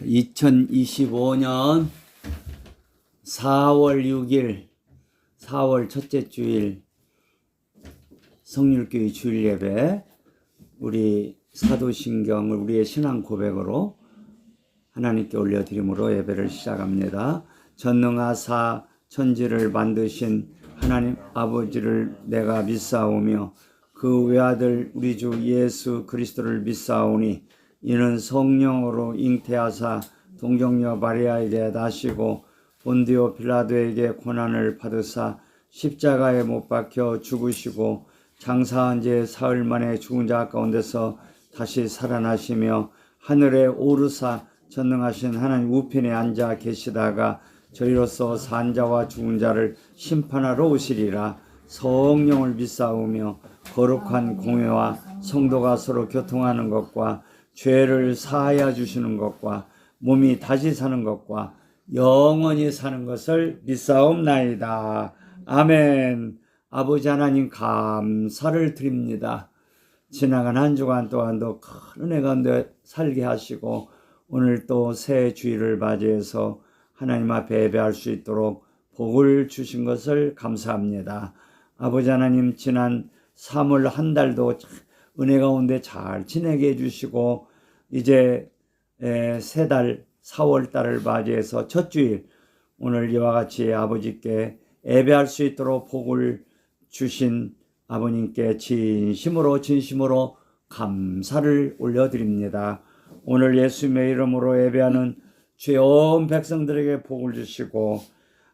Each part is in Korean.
2025년 4월 6일 4월 첫째 주일 성률교회 주일 예배, 우리 사도신경을 우리의 신앙 고백으로 하나님께 올려드림으로 예배를 시작합니다. 전능하사 천지를 만드신 하나님 아버지를 내가 믿사오며 그 외아들 우리 주 예수 그리스도를 믿사오니 이는 성령으로 잉태하사 동정녀 마리아에게 나시고 본디오 빌라도에게 고난을 받으사 십자가에 못 박혀 죽으시고 장사한 지 사흘 만에 죽은 자 가운데서 다시 살아나시며 하늘에 오르사 전능하신 하나님 우편에 앉아 계시다가 저희로서 산 자와 죽은 자를 심판하러 오시리라. 성령을 믿사오며 거룩한 공회와 성도가 서로 교통하는 것과 죄를 사하여 주시는 것과 몸이 다시 사는 것과 영원히 사는 것을 믿사옵나이다. 아멘. 아버지 하나님 감사를 드립니다. 지나간 한 주간 동안도 큰 은혜 가운데 살게 하시고 오늘 또 새 주일을 맞이해서 하나님 앞에 예배할 수 있도록 복을 주신 것을 감사합니다. 아버지 하나님, 지난 3월 한 달도 은혜 가운데 잘 지내게 해주시고 이제 세 달 4월 달을 맞이해서 첫 주일 오늘 이와 같이 아버지께 예배할 수 있도록 복을 주신 아버님께 진심으로 감사를 올려드립니다. 오늘 예수님의 이름으로 예배하는 주의 온 백성들에게 복을 주시고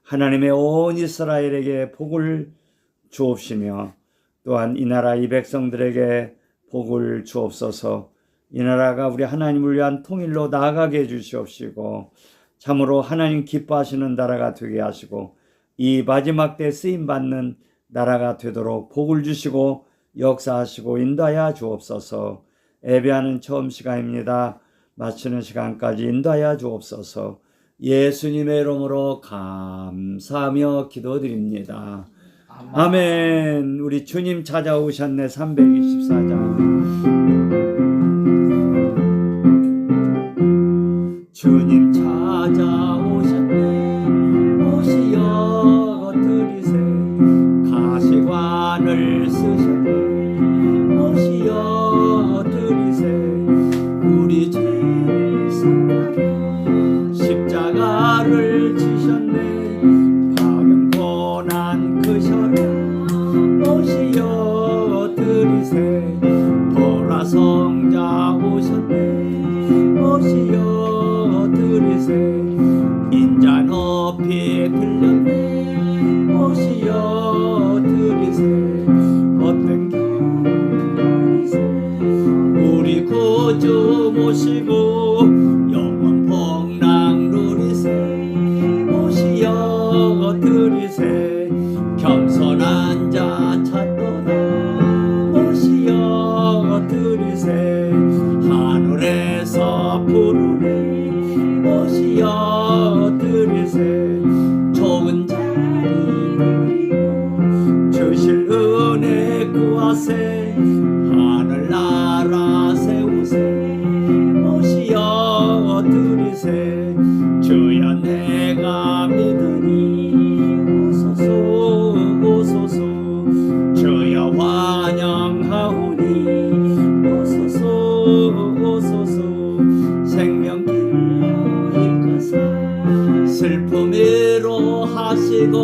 하나님의 온 이스라엘에게 복을 주옵시며 또한 이 나라 이 백성들에게 복을 주옵소서. 이 나라가 우리 하나님을 위한 통일로 나아가게 해주시옵시고 참으로 하나님 기뻐하시는 나라가 되게 하시고 이 마지막 때 쓰임받는 나라가 되도록 복을 주시고 역사하시고 인도하여 주옵소서. 예배하는 처음 시간입니다. 마치는 시간까지 인도하여 주옵소서. 예수님의 이름으로 감사하며 기도드립니다. 아멘. 우리 주님 찾아오셨네. 324장. 주님 찾아오셨네. 오시어 들이세. 가시관을 쓰셨네. 오시어 들이세. 우리 죄를 속하여 십자가를 지셨네. 박은 고난 크셔라. 오시어 들이세. 보라 성자 오셨네. 오시어 들이세. 인자 높이 들렸네. 오시어 들이세. 어떤 길이세. 우리 구주 모시고 영원 복락 누리세. 오시어 들이세. 겸손한 자 찾도다. 오시어 들이세. 하늘에서 부르네. 오시어 들이세. 좋은 자리 누리고 주실 은혜 구하세. 하늘나라 세우세. 오시어 들이세. 주여 내가 믿으니 오소서 오소서. 주여 환영하오니 오소서 오소서. 생명길 이끄사 슬픔 위로하시고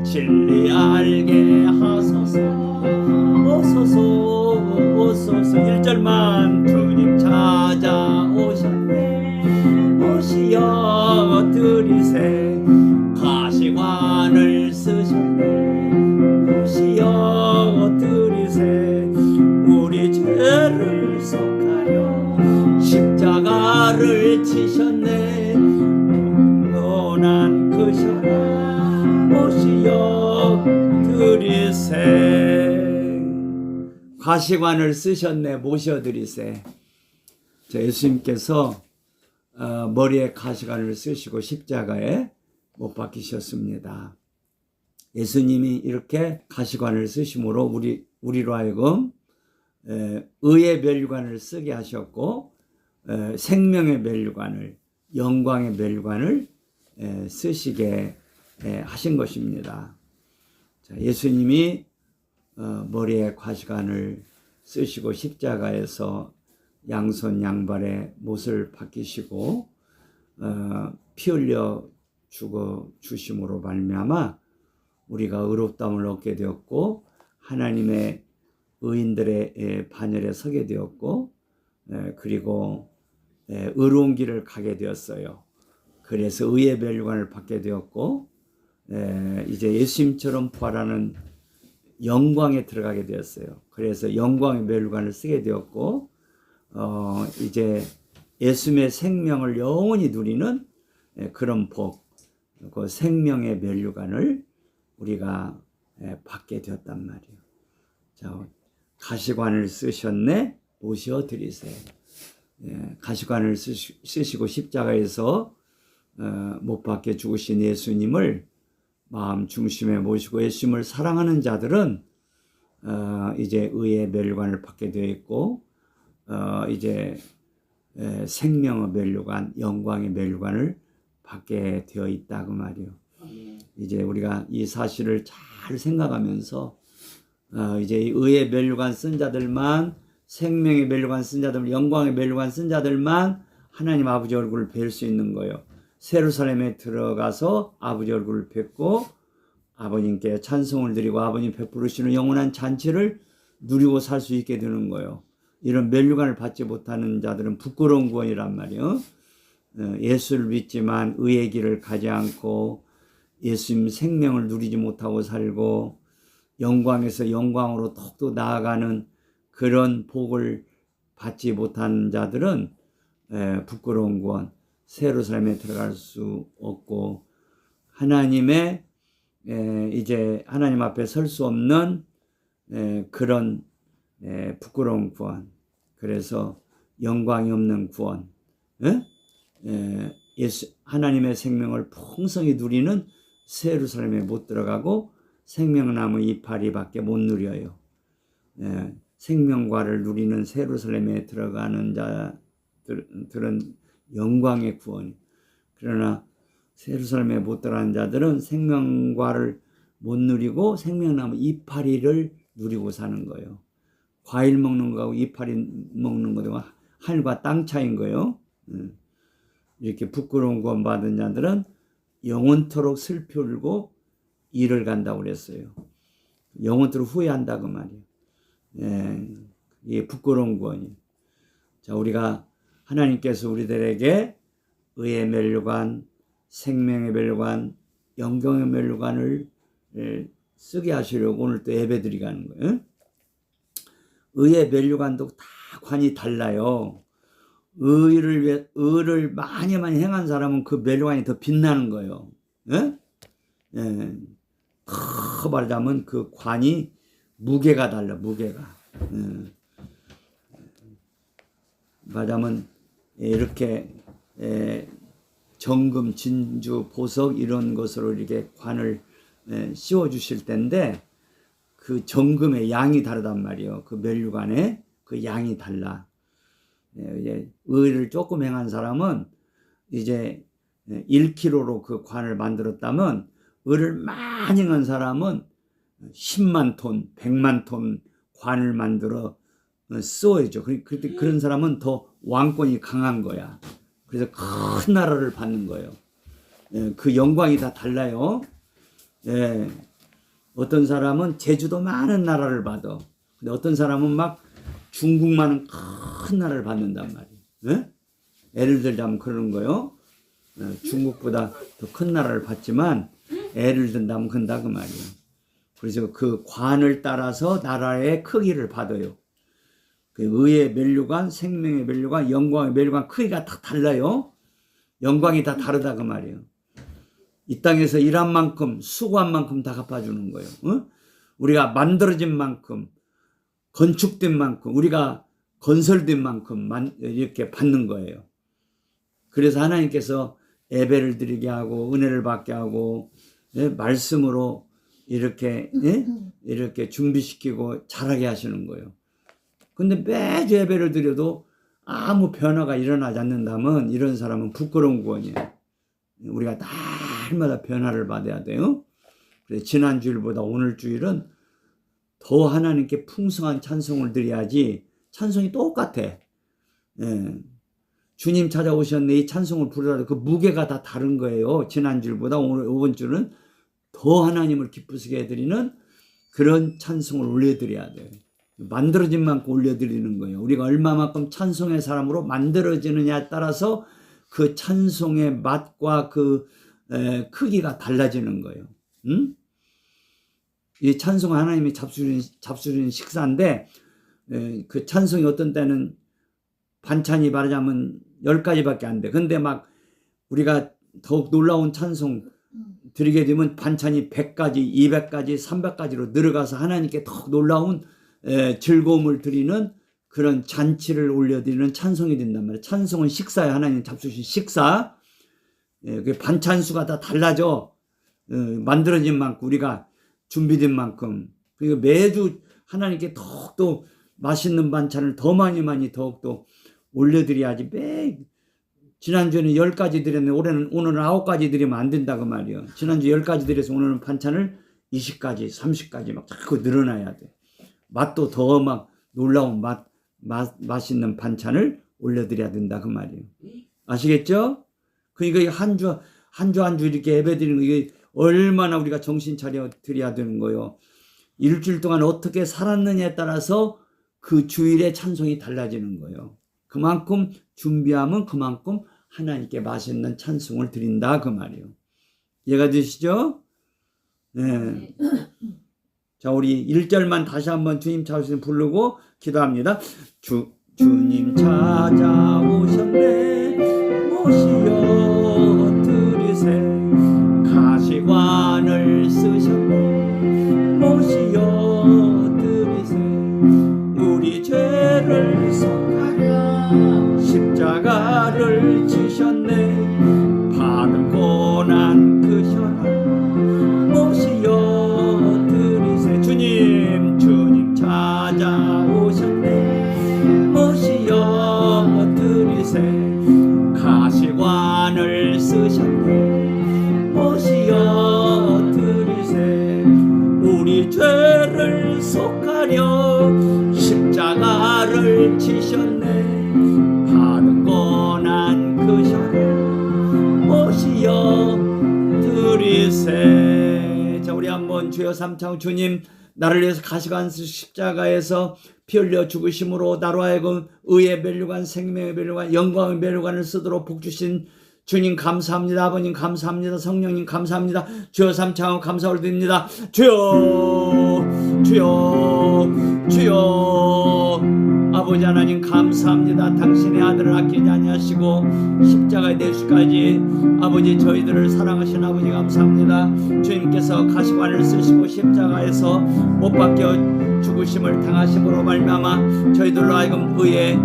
진리 알게 하소서. 오소서 오소서. 1절만. 주님 찾아오셨네. 오시어 들이세. 가시관을 쓰셨네. 오시어 들이세. 우리 죄를 속하여 십자가를 지셨네. 고난 크셔라. 오시어 들이세. 가시관을 쓰셨네. 모셔드리세. 예수님께서 머리에 가시관을 쓰시고 십자가에 못 박히셨습니다. 예수님이 이렇게 가시관을 쓰심으로 우리로 하여금 의의 멸류관을 쓰게 하셨고 생명의 멸류관을 영광의 멸관을 쓰시게 하신 것입니다. 자, 예수님이 머리에 과시관을 쓰시고 십자가에서 양손 양발에 못을 박히시고 피 흘려 죽어 주심으로 말미암아 우리가 의롭다함을 얻게 되었고 하나님의 의인들의 반열에 서게 되었고 그리고 의로운 길을 가게 되었어요. 그래서 의의 멸관을 받게 되었고 이제 예수님처럼 부활하는 영광에 들어가게 되었어요. 그래서 영광의 멸관을 쓰게 되었고 이제 예수님의 생명을 영원히 누리는 그런 복, 그 생명의 멸관을 우리가 받게 되었단 말이에요. 자, 가시관을 쓰셨네, 모셔 드리세요. 가시관을 쓰시고 십자가에서 못 박혀 죽으신 예수님을 마음 중심에 모시고 예수님을 사랑하는 자들은 이제 의의 멸관을 받게 되어 있고 이제 생명의 멸관, 영광의 멸관을 받게 되어 있다 그 말이에요. 이제 우리가 이 사실을 잘 생각하면서 이제 의의 멸관 쓴 자들만, 생명의 멸관 쓴 자들, 영광의 멸관 쓴 자들만 하나님 아버지 얼굴을 뵐 수 있는 거예요. 예루살렘에 들어가서 아버지 얼굴을 뵙고 아버님께 찬송을 드리고 아버님 베푸시는 영원한 잔치를 누리고 살 수 있게 되는 거예요. 이런 멸관을 받지 못하는 자들은 부끄러운 구원이란 말이에요. 예수를 믿지만 의의 길을 가지 않고 예수님 생명을 누리지 못하고 살고 영광에서 영광으로 더욱더 나아가는 그런 복을 받지 못한 자들은 부끄러운 구원, 새 예루살렘에 들어갈 수 없고 하나님의 이제 하나님 앞에 설 수 없는 그런 부끄러운 구원, 그래서 영광이 없는 구원, 예수 하나님의 생명을 풍성히 누리는 새 예루살렘에 못 들어가고 생명나무 이파리밖에 못 누려요. 생명과를 누리는 새 예루살렘에 들어가는 자들은 영광의 구원. 그러나 새 예루살렘에 못 들어가는 자들은 생명과를 못 누리고 생명나무 이파리를 누리고 사는 거예요. 과일 먹는 거하고 이파리 먹는 거하고 하늘과 땅 차이인 거예요. 이렇게 부끄러운 구원 받은 자들은 영원토록 슬피 울고 이를 간다고 그랬어요. 영원토록 후회한다 그 말이에요. 이게 부끄러운 구원이에요. 자, 우리가 하나님께서 우리들에게 의의 멸관, 생명의 멸관, 영광의 멸관을 쓰게 하시려고 오늘 또 예배드리게 하는 거예요. 의의 멸관도 다 관이 달라요. 의를 많이 행한 사람은 그 멸관이 더 빛나는 거예요. 더 말하자면 그 관이 무게가 달라, 무게가. 말하자면 이렇게 정금, 진주, 보석 이런 것으로 이렇게 관을 씌워 주실 텐데 그 정금의 양이 다르단 말이에요. 그 멸관의 그 양이 달라. 이제 의를 조금 행한 사람은 이제 1kg로 그 관을 만들었다면 의를 많이 행한 사람은 10만 톤, 100만 톤 관을 만들어 써야죠. 그런 사람은 더 왕권이 강한 거야. 그래서 큰 나라를 받는 거예요. 그 영광이 다 달라요. 어떤 사람은 제주도 많은 나라를 받아. 근데 어떤 사람은 막 중국만은 큰 나라를 받는단 말이에요. 예를 들자면 그러는 거예요. 중국보다 더 큰 나라를 받지만 예를 든다면 큰다 그 말이에요. 그래서 그 관을 따라서 나라의 크기를 받아요. 그 의의 멸류관, 생명의 멸류관, 영광의 멸류관 크기가 다 달라요. 영광이 다 다르다 그 말이에요. 이 땅에서 일한 만큼, 수고한 만큼 다 갚아주는 거예요. 우리가 만들어진 만큼, 건축된 만큼, 우리가 건설된 만큼 이렇게 받는 거예요. 그래서 하나님께서 예배를 드리게 하고 은혜를 받게 하고 말씀으로 이렇게 준비시키고 잘하게 하시는 거예요. 근데 매주 예배를 드려도 아무 변화가 일어나지 않는다면 이런 사람은 부끄러운 구원이에요. 우리가 날마다 변화를 받아야 돼요. 그래서 지난 주일보다 오늘 주일은 더 하나님께 풍성한 찬송을 드려야지. 찬송이 똑같아. 예. 주님 찾아오셨네 이 찬송을 부르라도 그 무게가 다 다른 거예요. 지난 주일보다 오늘 이번 주는 더 하나님을 기쁘시게 해드리는 그런 찬송을 올려드려야 돼요. 만들어진 만큼 올려드리는 거예요. 우리가 얼마만큼 찬송의 사람으로 만들어지느냐에 따라서 그 찬송의 맛과 그 크기가 달라지는 거예요. 응? 이 찬송은 하나님이 잡수신 식사인데 그 찬송이 어떤 때는 반찬이 말하자면 10가지밖에 안 돼. 근데 막 우리가 더욱 놀라운 찬송 드리게 되면 반찬이 100가지, 200가지, 300가지로 늘어가서 하나님께 더욱 놀라운 즐거움을 드리는 그런 잔치를 올려드리는 찬송이 된단 말이에요. 찬송은 식사에 하나님 잡수신 식사. 그 반찬수가 다 달라져. 만들어진 만큼 우리가 준비된 만큼. 그리고 매주 하나님께 더욱더 맛있는 반찬을 더 많이 더욱더 올려드려야지. 지난주에는 10가지 드렸는데 오늘은 9가지 드리면 안 된다 그 말이에요. 지난주 10가지 드려서 오늘은 반찬을 20가지, 30가지 막 자꾸 늘어나야 돼. 맛도 더 막 놀라운 맛있는 반찬을 올려드려야 된다 그 말이에요. 아시겠죠? 그러니까 한 주 이렇게 예배 드리는 거 이게 얼마나 우리가 정신 차려 드려야 되는 거예요. 일주일 동안 어떻게 살았느냐에 따라서 그 주일의 찬송이 달라지는 거예요. 그만큼 준비하면 그만큼 하나님께 맛있는 찬송을 드린다 그 말이에요. 이해가 되시죠? 네. 자, 우리 1절만 다시 한번 주님 찾아오시면 부르고 기도합니다. 주님 찾아오셨네 모시어 드리세 가시관을 쓰셨네 모시어 드리세 우리 죄를 속하려 십자가를 지셨네 받은 고난 크셔라 모시어 드리세 주님 찾아오셨네 모시어 드리세 가시관을 쓰셨네 모시어 드리세 우리 죄를 속하려 십자가를 지셨네 받은 고난 크셔라 모시어 드리세. 자, 우리 한번 주여 삼창 주님 나를 위해서 가시관 십자가에서 피 흘려 죽으심으로 나로 하여금 의의 멸류관 생명의 멸류관 영광의 멸류관을 쓰도록 복 주신 주님 감사합니다. 아버님 감사합니다. 성령님 감사합니다. 주여 삼창하고 감사 올립니다. 주여 아버지 하나님 감사합니다. 당신의 아들을 아끼지 아니하시고 십자가에 내시까지 아버지 저희들을 사랑하신 아버지 감사합니다. 주님께서 가시관을 쓰시고 십자가에서 못 박혀 죽으심을 당하심으로 말미암아 저희들로 하여금 의의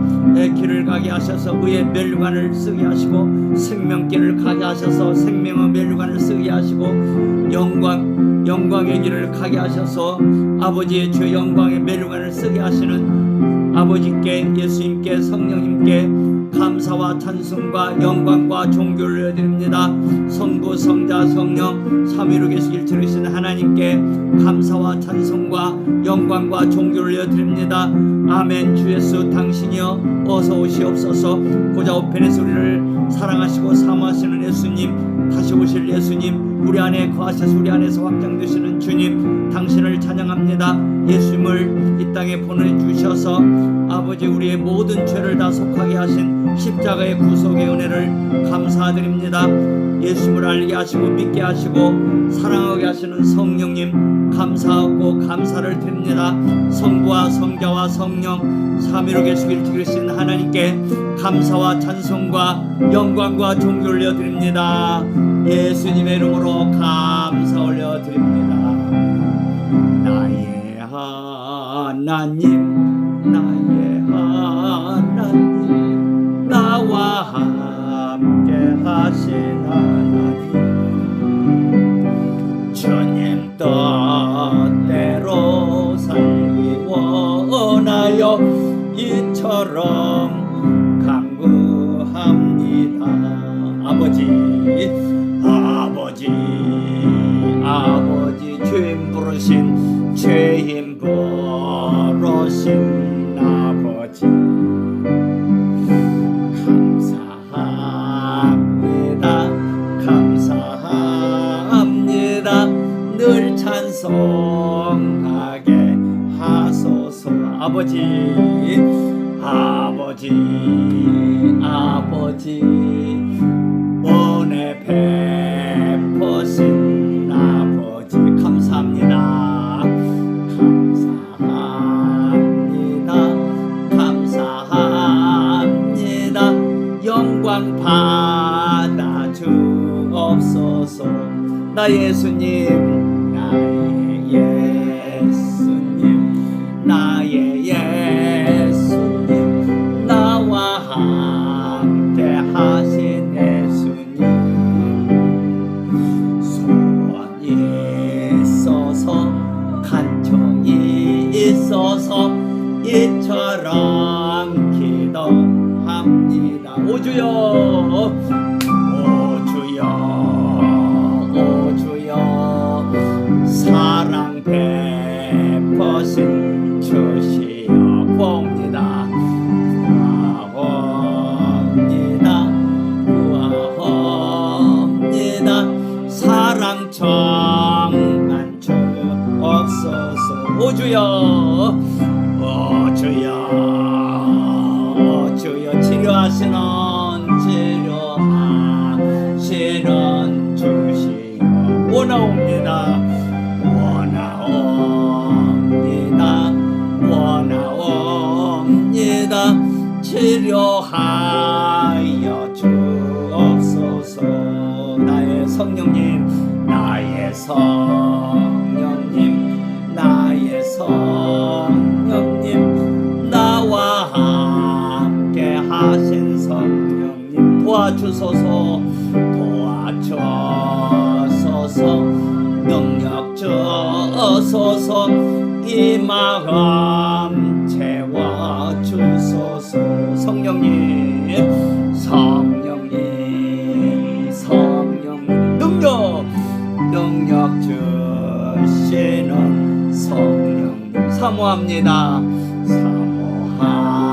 길을 가게 하셔서 의의 멸류관을 쓰게 하시고 생명길을 가게 하셔서 생명의 멸류관을 쓰게 하시고 영광의 길을 가게 하셔서 아버지의 주 영광의 멸류관을 쓰게 하시는 아버지께 예수님께 성령님께 감사와 찬송과 영광과 존귀를 올려드립니다. 성부 성자 성령 삼위로 계시길 들으신 하나님께 감사와 찬송과 영광과 존귀를 올려드립니다. 아멘. 주 예수 당신이여 어서 오시옵소서. 고자 우편에서 우리를 사랑하시고 사모하시는 예수님 다시 오실 예수님 우리 안에 거하셔서 우리 안에서 확장되시는 주님 당신을 찬양합니다. 예수님을 이 땅에 보내주셔서 아버지 우리의 모든 죄를 다 속하게 하신 십자가의 구속의 은혜를 감사드립니다. 예수님을 알게 하시고 믿게 하시고 사랑하게 하시는 성령님 감사하고 감사를 드립니다. 성부와 성자와 성령 삼위로 계시길 지키신 하나님께 감사와 찬송과 영광과 존귀를 올려드립니다. 예수님의 이름으로 감사 올려드립니다. 나의 하나님 나와 함께 하신 하나님 주님 뜻대로 살기 원하여 이처럼 아버지 아버지 아버지 죄인 부르신 죄인 부르신 아버지 감사합니다 감사합니다 늘 찬송하게 하소서 아버지 아버지 아버지 은혜 베푸신 아버지 감사합니다 감사합니다 감사합니다 영광 받아 주옵소서 나 예수님 나의 예수님 나의 예수님 나와 함께 하신 예수님 소원이 있어서 간청이 있어서 이처럼 기도합니다 오주여 오주여 오주여 사랑 베푸신 주시여 구하옵니다 구하옵니다 구하옵니다 사랑 청한 주옵소서 오주여 오주여 오주여 치료하시는 치료하시는 주시여 원하옵니다 원하옵니다 원하옵니다 치료하여 주옵소서 나의 성령님 나의 성령님 나의 성령님 나와 함께 하신 성령님 도와주소서 도와주소서 능력 주소서 이 마음 채워주소서 성령님 성령님 성령님 능력 주시는 성령님 사모합니다 사모합니다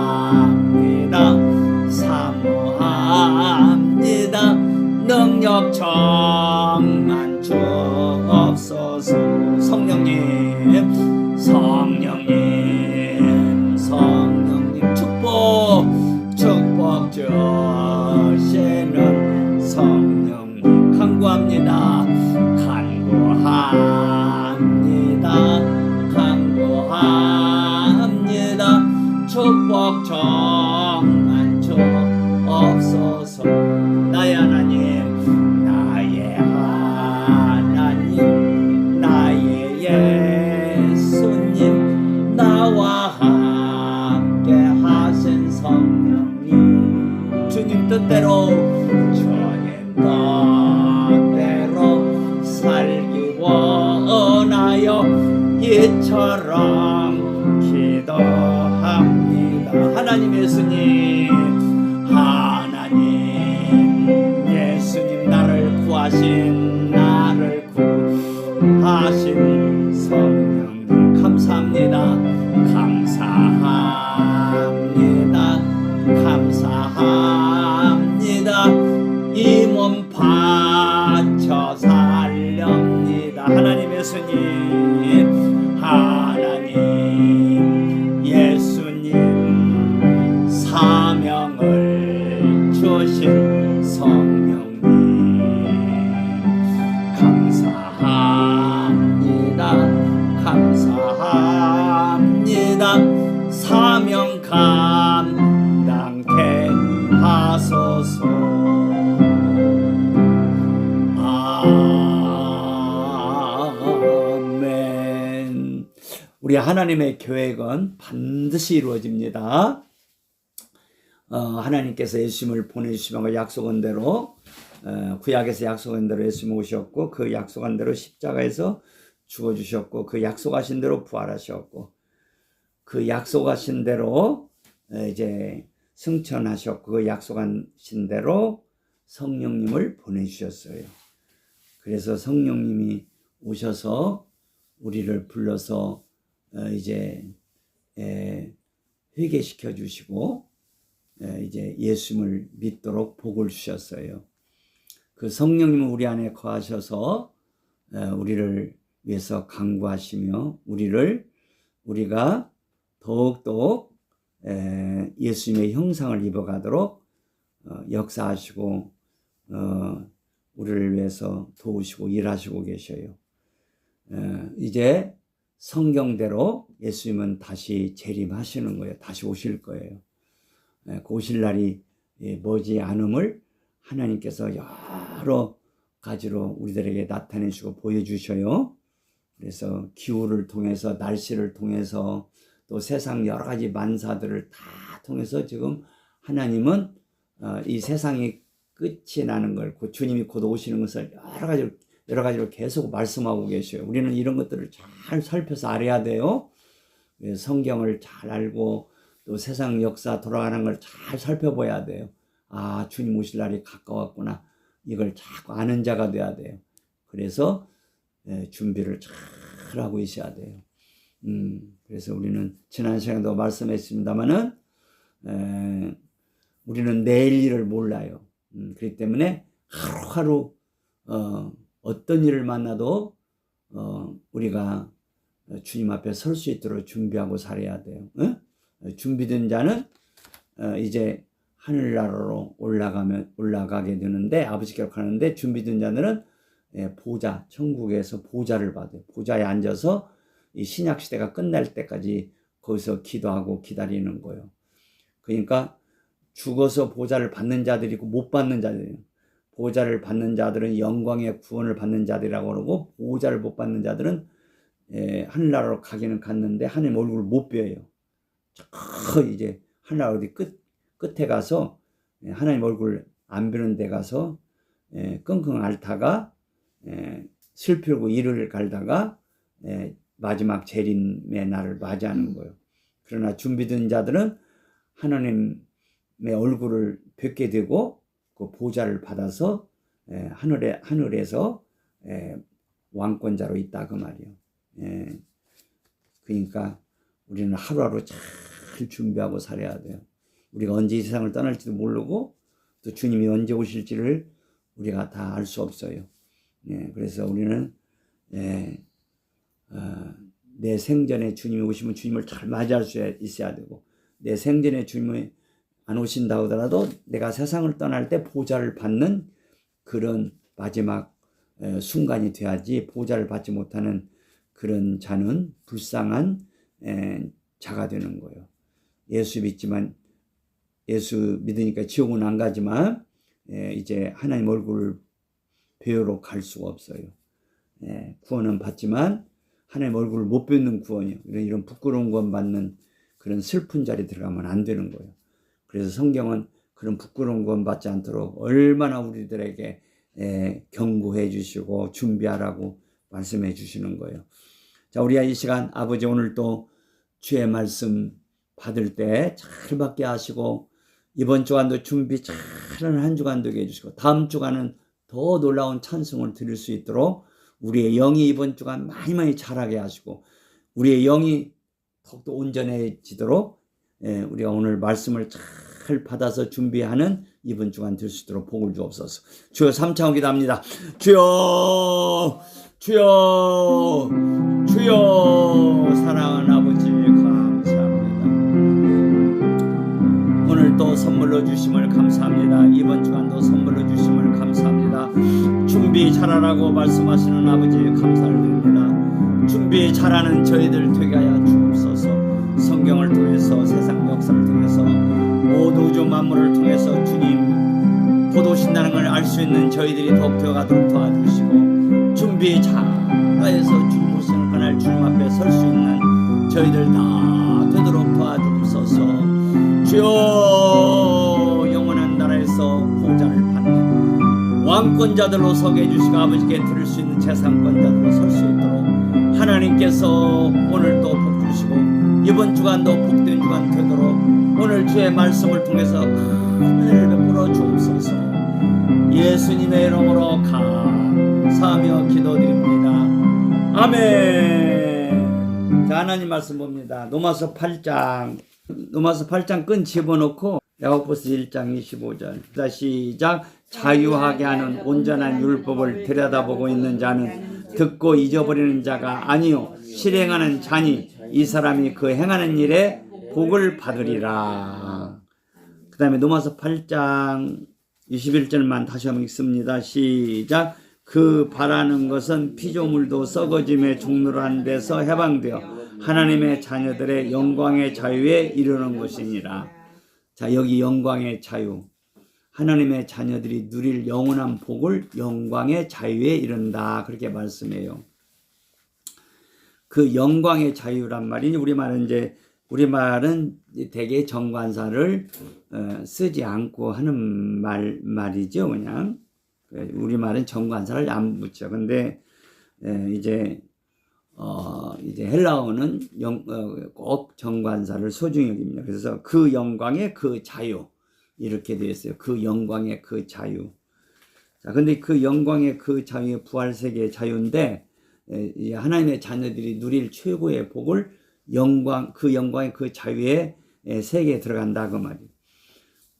사모합니다 능력 청한 주옵소서 성령님 성령님 성령님 축복 주시는 성령님 간구합니다 간구합니다 간구합니다 축복 청한 주옵소서 나의 하나님 나의 하나님 나의 예수님 나와 함께 하신 성령님 주님 뜻대로 주님 뜻대로 살기 원하여 이처럼 기도합니다 하나님 예수님 하나님 예수님 나를 구하신 성령님 감사합니다 감사합니다 감사합니다 이 몸 바쳐 살렵니다 하나님 예수님 하나님 예수님 사명을 주신 성령님 감사합니다 감사합니다 사명 감당케 하소서 아멘 우리 하나님의 계획은 반드시 이루어집니다 하나님께서 예수님을 보내주시면 약속한 대로 구약에서 약속한 대로 예수님 오셨고 그 약속한 대로 십자가에서 죽어주셨고 그 약속하신 대로 부활하셨고 그 약속하신 대로 이제 승천하셨고 그 약속하신 대로 성령님을 보내주셨어요. 그래서 성령님이 오셔서 우리를 불러서 이제 회개시켜 주시고 이제 예수님을 믿도록 복을 주셨어요. 그 성령님은 우리 안에 거하셔서 우리를 위해서 강구하시며 우리가 더욱더 예수님의 형상을 입어가도록 역사하시고 우리를 위해서 도우시고 일하시고 계셔요. 이제 성경대로 예수님은 다시 재림하시는 거예요. 다시 오실 거예요. 그 오실 날이 머지 않음을 하나님께서 여러 가지로 우리들에게 나타내시고 보여주셔요. 그래서 기후를 통해서, 날씨를 통해서, 또 세상 여러 가지 만사들을 다 통해서 지금 하나님은 이 세상이 끝이 나는 걸, 주님이 곧 오시는 것을 여러 가지로 계속 말씀하고 계셔요. 우리는 이런 것들을 잘 살펴서 알아야 돼요. 성경을 잘 알고 또 세상 역사 돌아가는 걸 잘 살펴봐야 돼요. 아, 주님 오실 날이 가까웠구나. 이걸 자꾸 아는 자가 돼야 돼요. 그래서 준비를 잘 하고 있어야 돼요. 그래서 우리는 지난 시간에도 말씀했습니다마는 우리는 내일 일을 몰라요. 그렇기 때문에 하루하루 어떤 일을 만나도 우리가 주님 앞에 설 수 있도록 준비하고 살아야 돼요. 준비된 자는 이제 하늘나라로 올라가게 되는데, 아버지께로 가는데, 준비된 자들은 보좌, 천국에서 보좌를 받아요. 보좌에 앉아서 이 신약 시대가 끝날 때까지 거기서 기도하고 기다리는 거예요. 그러니까 죽어서 보좌를 받는 자들이 있고 못 받는 자들이에요. 보좌를 받는 자들은 영광의 구원을 받는 자들이라고 그러고, 보좌를 못 받는 자들은 하늘나라로 가기는 갔는데 하나님 얼굴을 못 뵈요. 저 이제 하늘나라 어디 끝에 가서 하나님 얼굴 안 뵈는 데 가서 끙끙 앓다가 슬프고 이를 갈다가 마지막 재림의 날을 맞이하는 거예요. 그러나 준비된 자들은 하나님의 얼굴을 뵙게 되고 그 보좌를 받아서 하늘에서 왕권자로 있다 그 말이에요. 그러니까 우리는 하루하루 잘 준비하고 살아야 돼요. 우리가 언제 이 세상을 떠날지도 모르고 또 주님이 언제 오실지를 우리가 다 알 수 없어요. 그래서 우리는 내 생전에 주님이 오시면 주님을 잘 맞이할 수 있어야 되고, 내 생전에 주님이 안 오신다 하더라도 내가 세상을 떠날 때 보좌를 받는 그런 마지막 순간이 돼야지, 보좌를 받지 못하는 그런 자는 불쌍한 자가 되는 거예요. 예수 믿지만, 예수 믿으니까 지옥은 안 가지만 이제 하나님 얼굴을 뵈러 갈 수가 없어요. 구원은 받지만 하나님 얼굴을 못 뵙는 구원이요. 이런 부끄러운 구원 받는 그런 슬픈 자리에 들어가면 안 되는 거예요. 그래서 성경은 그런 부끄러운 구원 받지 않도록 얼마나 우리들에게 경고해 주시고 준비하라고 말씀해 주시는 거예요. 자, 우리가 이 시간 아버지 오늘 또 주의 말씀 받을 때 잘 받게 하시고, 이번 주간도 준비 잘하는 한 주간 되게 해주시고, 다음 주간은 더 놀라운 찬송을 드릴 수 있도록 우리의 영이 이번 주간 많이 자라게 하시고, 우리의 영이 더욱더 온전해지도록 우리가 오늘 말씀을 잘 받아서 준비하는 이번 주간 될 수 있도록 복을 주옵소서. 주여 삼창 기도합니다. 주여, 주여, 주여. 사랑하는 아버지 감사합니다. 오늘 또 선물로 주심을 감사합니다. 이번 주간도 선물로 주심을 감사합니다. 준비 잘하라고 말씀하시는 아버지 감사를 드립니다. 준비 잘하는 저희들 되게 하여 주옵소서. 성경을 통해서, 세상 역사를 통해서, 모두 우주 만물을 통해서 주님 곧 오신다는 걸 알 수 있는 저희들이 더욱 되어가도록 도와주시고, 준비 잘하여서 주님 오시는 그날 주님 앞에 설 수 있는 저희들 다 되도록 도와주옵소서. 주여, 영원한 나라에서 보좌를 받는 왕권자들로 서게 해주시고, 아버지께 드릴 수 있는 재산권자들로 설 수 있도록 하나님께서 오늘 또 복 주시고, 이번 주간도 복된 주간 되도록 오늘 주의 말씀을 통해서 은혜를 베풀어 주옵소서. 예수님의 이름으로 감사하며 기도드립니다. 아멘. 자, 하나님 말씀 봅니다. 로마서 8장 끈 집어넣고 야고보서 1장 25절. 자, 시작. 자유하게 하는 온전한 율법을 들여다보고 있는 자는 듣고 잊어버리는 자가 아니요 실행하는 자니 이 사람이 그 행하는 일에 복을 받으리라. 그 다음에 로마서 8장 21절만 다시 한번 읽습니다. 시작. 그 바라는 것은 피조물도 썩어짐의 종로로 한 데서 해방되어 하나님의 자녀들의 영광의 자유에 이르는 것이니라. 자, 여기 영광의 자유, 하나님의 자녀들이 누릴 영원한 복을 영광의 자유에 이른다, 그렇게 말씀해요. 그 영광의 자유란 말이 우리말은 대개 정관사를 쓰지 않고 하는 말이죠. 그냥 우리말은 정관사를 안 붙여. 근데 이제 헬라어는 꼭 정관사를 소중히 여깁니다. 그래서 그 영광의 그 자유, 이렇게 되어 있어요. 그 영광의 그 자유. 자, 근데 그 영광의 그 자유의 부활 세계의 자유인데, 하나님의 자녀들이 누릴 최고의 복을 그 영광의 그 자유의 세계에 들어간다, 그 말이에요.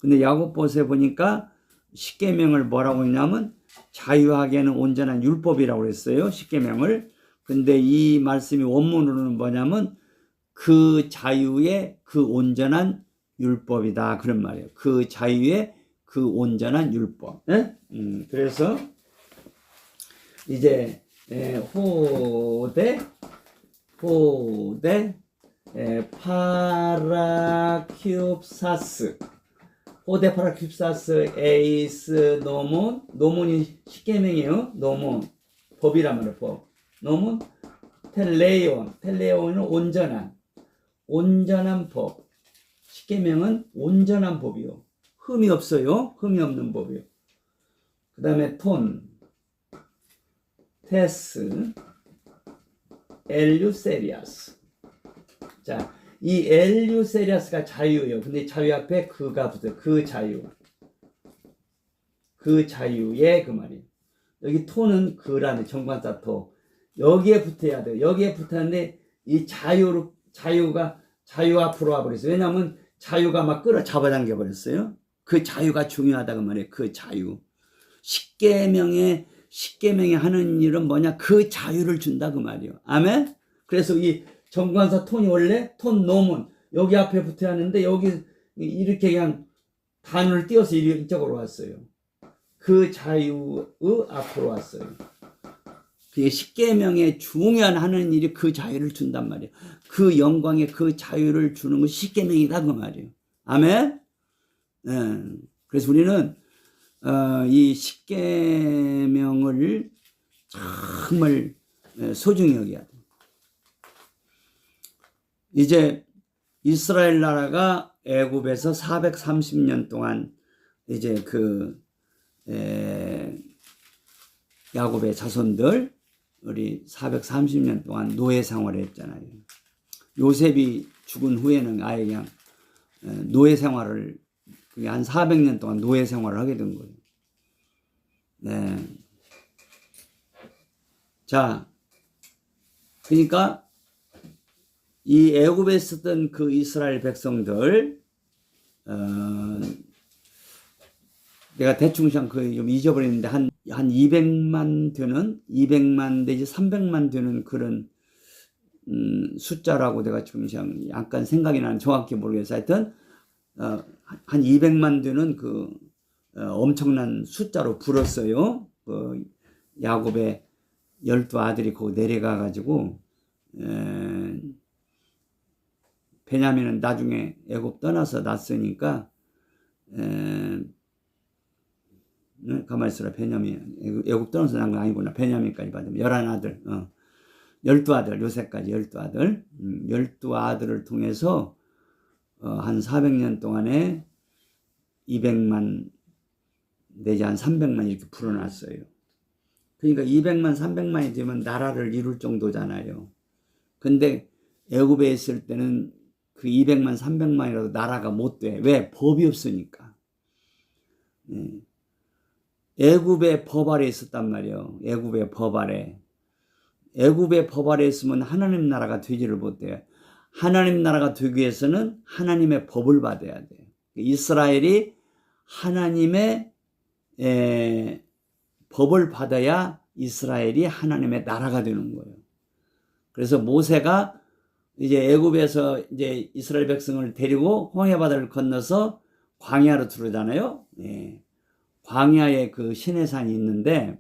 근데 야고보서에 보니까 십계명을 뭐라고 했냐면 자유하게는 온전한 율법이라고 했어요. 십계명을. 근데 이 말씀이 원문으로는 뭐냐면 그 자유의 그 온전한 율법이다, 그런 말이에요. 그 자유의 그 온전한 율법. 그래서 이제 호데 파라큐사스, 호데 파라큐사스 에이스 노문이 십계명이에요. 노문 법이란 말이에요. 법. 노문 텔레온은 온전한 법. 십계명은 온전한 법이요. 흠이 없어요. 흠이 없는 법이요. 그 다음에 테스, 엘류세리아스. 자, 이 엘류세리아스가 자유예요. 근데 자유 앞에 그가 붙어요. 그 자유. 그 자유의 그 말이에요. 여기 토는 그라는 정관사 토. 여기에 붙어야 돼요. 여기에 붙었는데 이 자유 앞으로 와버렸어요. 왜냐하면 자유가 막 끌어잡아당겨 버렸어요. 그 자유가 중요하다고 말이에요. 그 자유. 십계명에 하는 일은 뭐냐? 그 자유를 준다, 그 말이에요. 아멘? 그래서 이 정관사 톤이 원래 노문 여기 앞에 붙어야 하는데 여기 이렇게 그냥 단을 띄워서 이쪽으로 왔어요. 그 자유의 앞으로 왔어요. 그게 십계명에 중요한 하는 일이 그 자유를 준단 말이에요. 그 영광의 그 자유를 주는 것이 십계명이다, 그 말이에요. 아멘? 그래서 우리는 이 십계명을 정말 소중히 여겨야 돼요. 이제 이스라엘 나라가 애굽에서 430년 동안 이제 야곱의 자손들 우리 430년 동안 노예 생활을 했잖아요. 요셉이 죽은 후에는 아예 그냥 노예 생활을 한 400년 동안 노예 생활을 하게 된 거예요. 네. 자, 그러니까 이 애굽에 있었던 그 이스라엘 백성들, 내가 대충 좀 잊어버리는데 한 200만 내지 300만 되는 그런 숫자라고 내가 지금 약간 생각이 나는, 정확히 모르겠어요. 하여튼 한 200만 되는 엄청난 숫자로 불었어요. 야곱의 12아들이 거기 내려가 가지고 베냐민은 나중에 애굽 떠나서 났으니까 가만히 있어라. 베냐민 애굽 떠나서 난 거 아니구나. 베냐민까지 받으면 11아들 12아들 요새까지 12아들 12아들을 통해서 한 400년 동안에 200만 내지 한 300만 이렇게 불어났어요. 그러니까 200만 300만이 되면 나라를 이룰 정도잖아요. 근데 애굽에 있을 때는 그 200만 300만이라도 나라가 못 돼. 왜? 법이 없으니까. 애굽의 법 아래 있었단 말이에요. 애굽의 법 아래. 애굽의 법 아래 있으면 하나님 나라가 되지를 못해요. 하나님 나라가 되기 위해서는 하나님의 법을 받아야 돼요. 이스라엘이 하나님의 법을 받아야 이스라엘이 하나님의 나라가 되는 거예요. 그래서 모세가 이제 애굽에서 이제 이스라엘 백성을 데리고 홍해바다를 건너서 광야로 들어오잖아요. 광야에 그 시내산이 있는데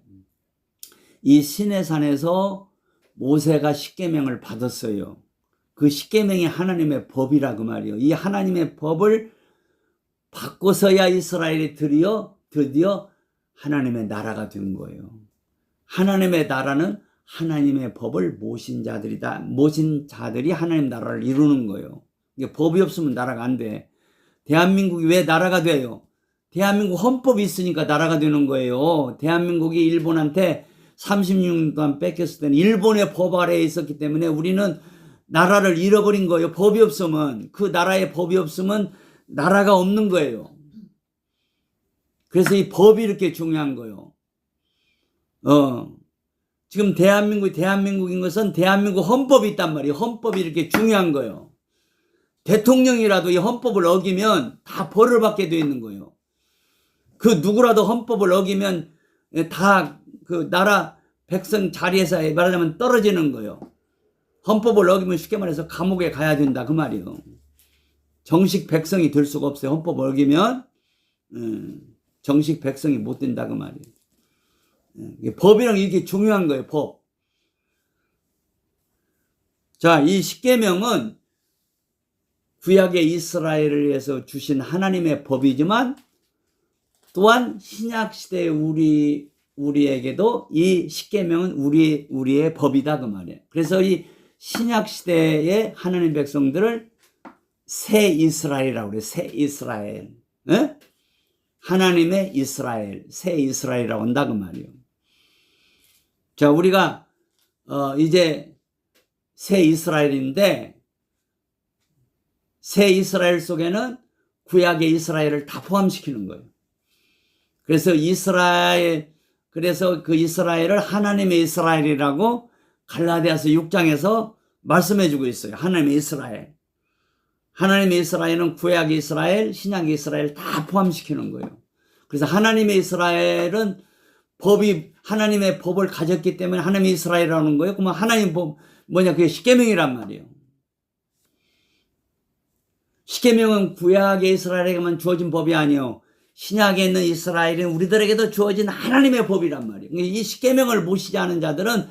이 시내산에서 모세가 십계명을 받았어요. 그 십계명이 하나님의 법이라 그 말이에요. 이 하나님의 법을 받고서야 이스라엘이 드디어 하나님의 나라가 된 거예요. 하나님의 나라는 하나님의 법을 모신 자들이다. 모신 자들이 하나님 나라를 이루는 거예요. 이게 법이 없으면 나라가 안 돼. 대한민국이 왜 나라가 돼요? 대한민국 헌법이 있으니까 나라가 되는 거예요. 대한민국이 일본한테 36년 동안 뺏겼을 때는 일본의 법 아래에 있었기 때문에 우리는 나라를 잃어버린 거예요. 법이 없으면, 그 나라에 법이 없으면 나라가 없는 거예요. 그래서 이 법이 이렇게 중요한 거예요. 지금 대한민국인 것은 대한민국 헌법이 있단 말이에요. 헌법이 이렇게 중요한 거예요. 대통령이라도 이 헌법을 어기면 다 벌을 받게 되어 있는 거예요. 그 누구라도 헌법을 어기면 다 그 나라 백성 자리에서 말하자면 떨어지는 거예요. 헌법을 어기면 쉽게 말해서 감옥에 가야 된다 그 말이에요. 정식 백성이 될 수가 없어요. 헌법을 어기면 정식 백성이 못 된다 그 말이에요. 법이랑 이게 중요한 거예요. 법. 자, 이 십계명은 구약의 이스라엘을 위해서 주신 하나님의 법이지만 또한 신약시대의 우리에게도 이 십계명은 우리의 법이다 그 말이에요. 그래서 이 신약시대의 하나님 백성들을 새 이스라엘이라고 그래요. 새 이스라엘. 하나님의 이스라엘, 새 이스라엘이라고 한다 그 말이에요. 자, 우리가 이제 새 이스라엘인데 새 이스라엘 속에는 구약의 이스라엘을 다 포함시키는 거예요. 그래서 그 이스라엘을 하나님의 이스라엘이라고 갈라디아서 6장에서 말씀해주고 있어요. 하나님의 이스라엘. 하나님의 이스라엘은 구약의 이스라엘, 신약의 이스라엘 다 포함시키는 거예요. 그래서 하나님의 이스라엘은 하나님의 법을 가졌기 때문에 하나님의 이스라엘이라는 거예요. 그러면 하나님 법, 그게 십계명이란 말이에요. 십계명은 구약의 이스라엘에게만 주어진 법이 아니에요. 신약에 있는 이스라엘은 우리들에게도 주어진 하나님의 법이란 말이에요. 이 십계명을 모시지 않은 자들은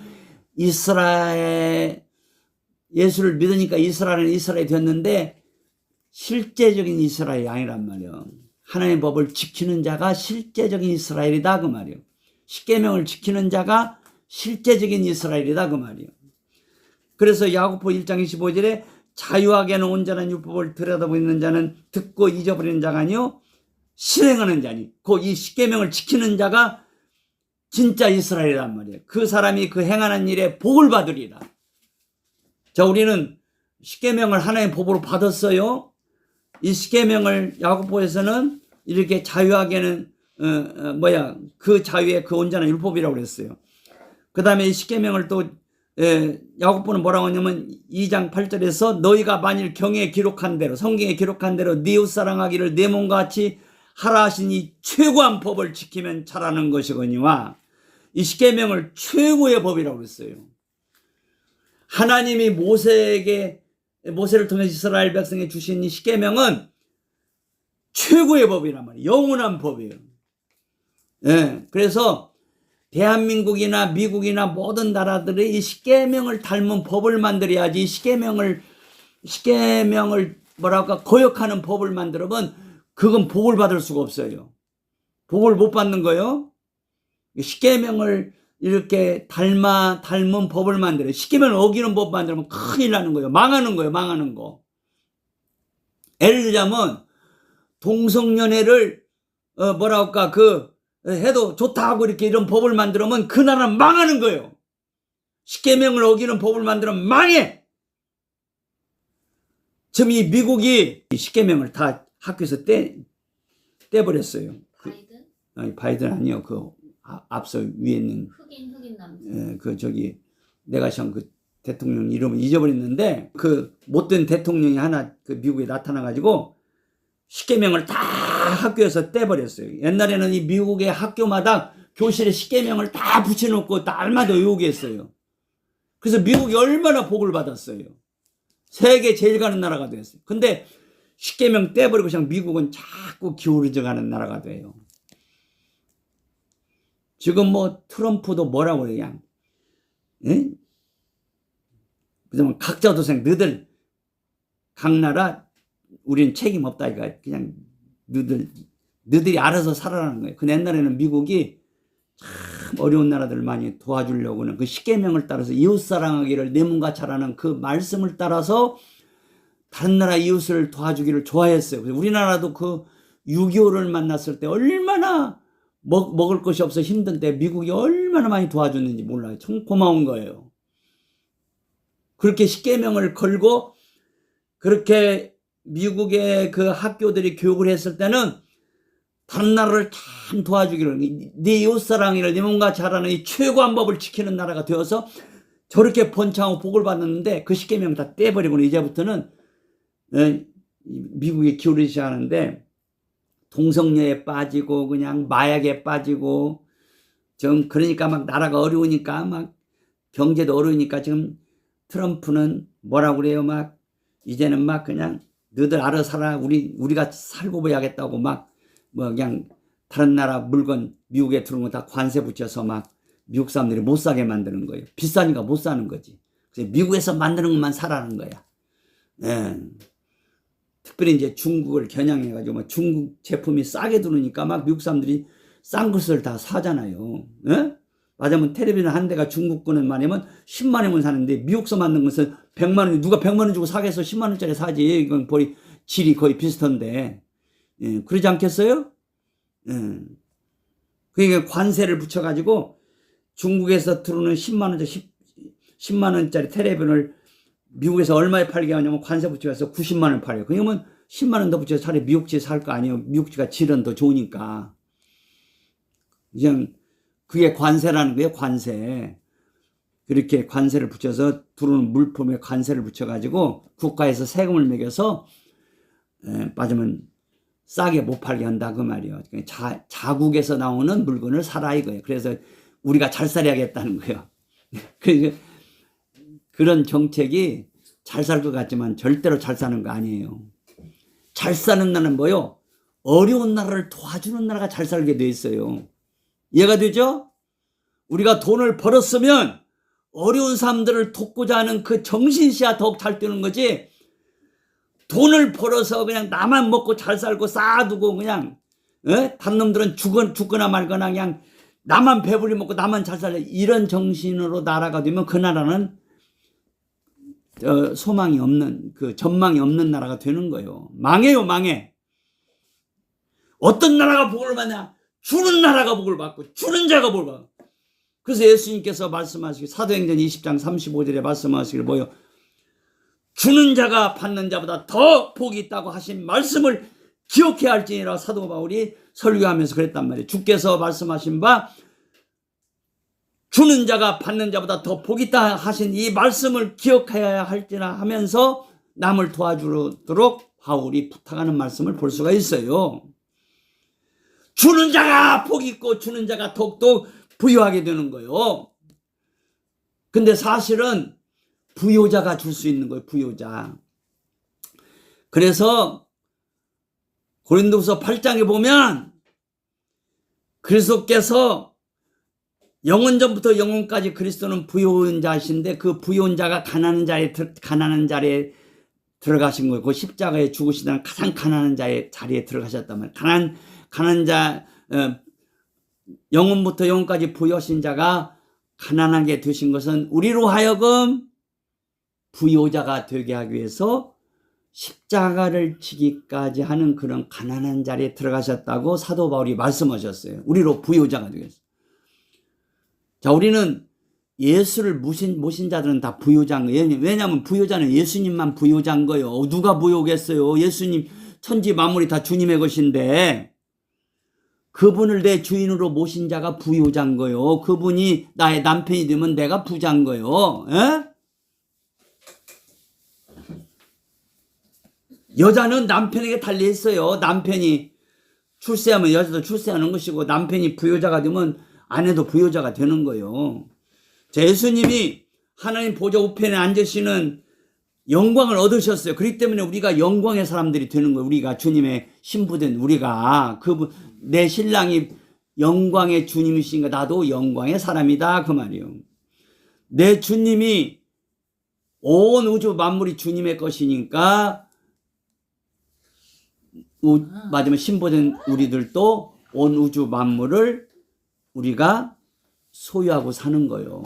예수를 믿으니까 이스라엘은 이스라엘이 됐는데 실제적인 이스라엘이 아니란 말이에요. 하나님의 법을 지키는 자가 실제적인 이스라엘이다 그 말이에요. 십계명을 지키는 자가 실제적인 이스라엘이다 그 말이에요. 그래서 야고보 1장 25절에 자유하게는 온전한 율법을 들여다보는 자는 듣고 잊어버리는 자가 아니요 실행하는 자니 이 십계명을 지키는 자가 진짜 이스라엘이란 말이에요. 그 사람이 그 행하는 일에 복을 받으리라. 자, 우리는 십계명을 하나의 법으로 받았어요. 이 십계명을 야고보에서는 이렇게 자유하게는 그 자유의 그 온전한 율법이라고 그랬어요. 그 다음에 이 십계명을 또 야고보는 뭐라고 하냐면 2장 8절에서 너희가 만일 경에 기록한 대로 성경에 기록한 대로 네 이웃 사랑하기를 내 몸과 같이 하라 하신 이 최고한 법을 지키면 잘하는 것이거니와 이 십계명을 최고의 법이라고 그랬어요. 하나님이 모세를 통해 이스라엘 백성에 주신 이 십계명은 최고의 법이란 말이에요. 영원한 법이에요. 그래서 대한민국이나 미국이나 모든 나라들이 이 십계명을 닮은 법을 만들어야지 십계명을 거역하는 법을 만들면 그건 복을 받을 수가 없어요. 복을 못 받는 거예요. 십계명을 이렇게 닮은 법을 만들어요. 십계명을 어기는 법 만들면 큰일 나는 거예요. 망하는 거예요. 망하는 거. 예를 들자면 동성연애를 해도 좋다 하고 이렇게 이런 법을 만들면 그 나라는 망하는 거예요. 십계명을 어기는 법을 만들면 망해. 지금 이 미국이 십계명을 다 학교에서 떼버렸어요. 바이든? 아니, 바이든 아니요. 앞서 위에 있는 흑인 남자. 그 저기 내가 시험 그 대통령 이름을 잊어버렸는데 그 못된 대통령이 하나 그 미국에 나타나가지고 십계명을 다 학교에서 떼버렸어요. 옛날에는 이 미국의 학교마다 교실에 십계명을 다 붙여놓고 날마다 외우게 했어요. 그래서 미국이 얼마나 복을 받았어요. 세계 제일 가는 나라가 됐어요. 근데 십계명 떼버리고 그냥 미국은 자꾸 기울어져 가는 나라가 돼요. 지금 뭐 트럼프도 뭐라고 그래요. 예? 그러면 각자 도생 너희들 각 나라 우리는 책임 없다 이거 그냥 너희들이 알아서 살아라는 거예요. 그 옛날에는 미국이 참 어려운 나라들을 많이 도와주려고는 그 십계명을 따라서 이웃사랑하기를 내 몸과 잘하는 그 말씀을 따라서 다른 나라 이웃을 도와주기를 좋아했어요. 우리나라도 그 6.25를 만났을 때 얼마나 먹을 것이 없어 힘든 때 미국이 얼마나 많이 도와줬는지 몰라요. 참 고마운 거예요. 그렇게 십계명을 걸고 그렇게 미국의 그 학교들이 교육을 했을 때는 다른 나라를 참 도와주기를 네 이웃사랑이를 네 몸과 잘하는 이 최고한 법을 지키는 나라가 되어서 저렇게 번창하고 복을 받았는데 그 십계명 다 떼버리고는 이제부터는 미국이 기울이기 시작하는데 동성녀에 빠지고 그냥 마약에 빠지고 좀 그러니까 막 나라가 어려우니까 막 경제도 어려우니까 지금 트럼프는 뭐라고 그래요. 막 이제는 막 그냥 너희들 알아서 살아 우리가 살고 봐야겠다고 막 뭐 그냥 다른 나라 물건 미국에 들어온 거 다 관세 붙여서 막 미국 사람들이 못 사게 만드는 거예요. 비싸니까 못 사는 거지. 그래서 미국에서 만드는 것만 사라는 거야. 예. 특별히 이제 중국을 겨냥해가지고 막 중국 제품이 싸게 들어오니까 막 미국 사람들이 싼 것을 다 사잖아요. 예? 맞으면 텔레비전 한 대가 중국 거는 말이면 10만 원이면 사는데 미국서 만든 것은 100만 원, 누가 100만 원 주고 사겠어? 10만 원짜리 사지. 이건 거의 질이 거의 비슷한데. 예, 그러지 않겠어요? 예. 그러니까 관세를 붙여가지고 중국에서 들어오는 10만 원짜리 텔레비전을 미국에서 얼마에 팔게 하냐면 관세 붙여서 90만 원 팔아요. 그러면 10만 원 더 붙여서 차라리 미국지 살 거 아니에요. 미국지가 질은 더 좋으니까. 그냥 그게 관세라는 거예요. 관세. 그렇게 관세를 붙여서 들어오는 물품에 관세를 붙여가지고 국가에서 세금을 매겨서 빠지면 싸게 못 팔게 한다 그 말이에요. 자국에서 나오는 물건을 사라 이거예요. 그래서 우리가 잘 살아야겠다는 거예요. 그러니까 그런 정책이 잘 살 것 같지만 절대로 잘 사는 거 아니에요. 잘 사는 나라는 뭐요? 어려운 나라를 도와주는 나라가 잘 살게 돼 있어요. 이해가 되죠? 우리가 돈을 벌었으면 어려운 사람들을 돕고자 하는 그 정신씨야 더욱 잘 되는 거지. 돈을 벌어서 그냥 나만 먹고 잘 살고 쌓아두고 그냥 다른 놈들은 죽거나 말거나 그냥 나만 배불리 먹고 나만 잘 살래 이런 정신으로 나라가 되면 그 나라는 소망이 없는 그 전망이 없는 나라가 되는 거예요. 망해요. 망해. 어떤 나라가 복을 받냐? 주는 나라가 복을 받고 주는 자가 복을 받고. 그래서 예수님께서 말씀하시기 사도행전 20장 35절에 말씀하시기를 뭐요? 주는 자가 받는 자보다 더 복이 있다고 하신 말씀을 기억해야 할지니라 사도 바울이 설교하면서 그랬단 말이에요. 주께서 말씀하신 바 주는 자가 받는 자보다 더 복이 있다 하신 이 말씀을 기억해야 할지라 하면서 남을 도와주도록 바울이 부탁하는 말씀을 볼 수가 있어요. 주는 자가 복이 있고 주는 자가 더욱더 부유하게 되는 거예요. 근데 사실은 부요자가 줄 수 있는 거예요. 부요자. 그래서 고린도후서 8장에 보면 그리스도께서 영원전부터 영원까지 그리스도는 부요한 자이신데 그 부요한 자가 가난한 자리에 들어가신 거예요. 그 십자가에 죽으시다는 가장 가난한 자의 자리에 들어가셨단 말이에요. 가난한 자 영원부터 영원까지 부요하신 자가 가난하게 되신 것은 우리로 하여금 부요자가 되게 하기 위해서 십자가를 지기까지 하는 그런 가난한 자리에 들어가셨다고 사도 바울이 말씀하셨어요. 우리로 부요자가 되겠어요. 자, 우리는 예수를 모신 자들은 다 부요자인 거예요. 왜냐하면 부요자는 예수님만 부요자인 거예요. 누가 부요겠어요? 예수님 천지 만물이 다 주님의 것인데 그분을 내 주인으로 모신 자가 부유자인 거요. 그분이 나의 남편이 되면 내가 부자인 거요. 에? 여자는 남편에게 달려있어요. 남편이 출세하면 여자도 출세하는 것이고, 남편이 부유자가 되면 아내도 부유자가 되는 거예요. 예수님이 하나님 보좌 우편에 앉으시는 영광을 얻으셨어요. 그렇기 때문에 우리가 영광의 사람들이 되는 거예요. 우리가 주님의 신부된 우리가, 그분 내 신랑이 영광의 주님이신가, 나도 영광의 사람이다, 그 말이에요. 내 주님이 온 우주 만물이 주님의 것이니까 맞으면 신부된 우리들도 온 우주 만물을 우리가 소유하고 사는 거예요.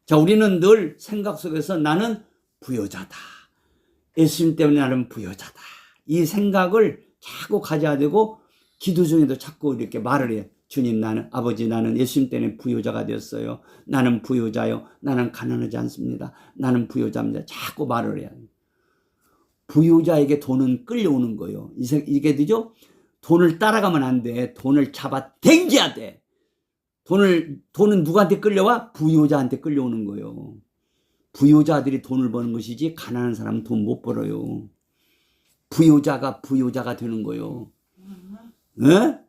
자, 우리는 늘 생각 속에서 나는 부여자다, 예수님 때문에 나는 부여자다, 이 생각을 자꾸 가져야 되고, 기도 중에도 자꾸 이렇게 말을 해요. 주님, 나는, 아버지, 나는 예수님 때문에 부여자가 되었어요. 나는 부여자요. 나는 가난하지 않습니다. 나는 부여자입니다. 자꾸 말을 해야 돼요. 부유자에게 돈은 끌려오는 거예요. 이게 되죠? 돈을 따라가면 안 돼. 돈을 잡아 당겨야 돼. 돈은 누구한테 끌려와? 부유자한테 끌려오는 거예요. 부유자들이 돈을 버는 것이지, 가난한 사람은 돈 못 벌어요. 부유자가 되는 거예요. 네?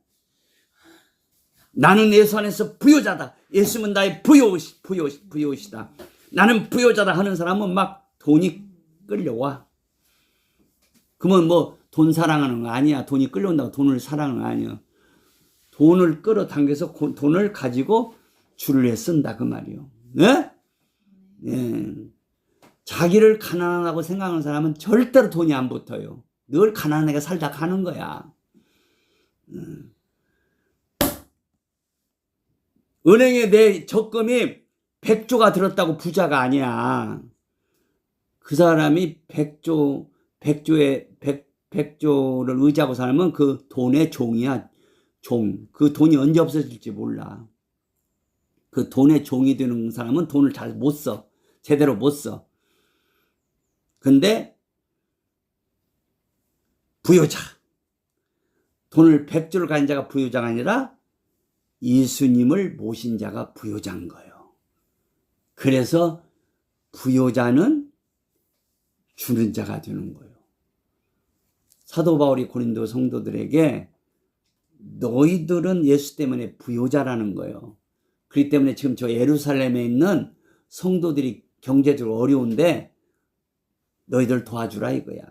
나는 예수 안에서 부유자다. 예수는 나의 부유시다. 나는 부유자다 하는 사람은 막 돈이 끌려와. 그러면 뭐 돈 사랑하는 거 아니야. 돈이 끌려온다고 돈을 사랑하는 거 아니야. 돈을 끌어당겨서 돈을 가지고 줄을 해 쓴다, 그 말이요. 네? 예. 자기를 가난하다고 생각하는 사람은 절대로 돈이 안 붙어요. 늘 가난하게 살다 가는 거야. 은행에 내 적금이 100조가 들었다고 부자가 아니야. 그 사람이 100조를 의지하고 살면 그 돈의 종이야. 종. 그 돈이 언제 없어질지 몰라. 그 돈의 종이 되는 사람은 돈을 잘 못 써. 제대로 못 써. 근데 부유자. 돈을 100조를 가진 자가 부유자가 아니라 예수님을 모신 자가 부유자인 거예요. 그래서 부유자는 주는 자가 되는 거예요. 사도 바울이 고린도 성도들에게 너희들은 예수 때문에 부유자라는 거예요. 그렇기 때문에 지금 저 예루살렘에 있는 성도들이 경제적으로 어려운데 너희들 도와주라 이거야.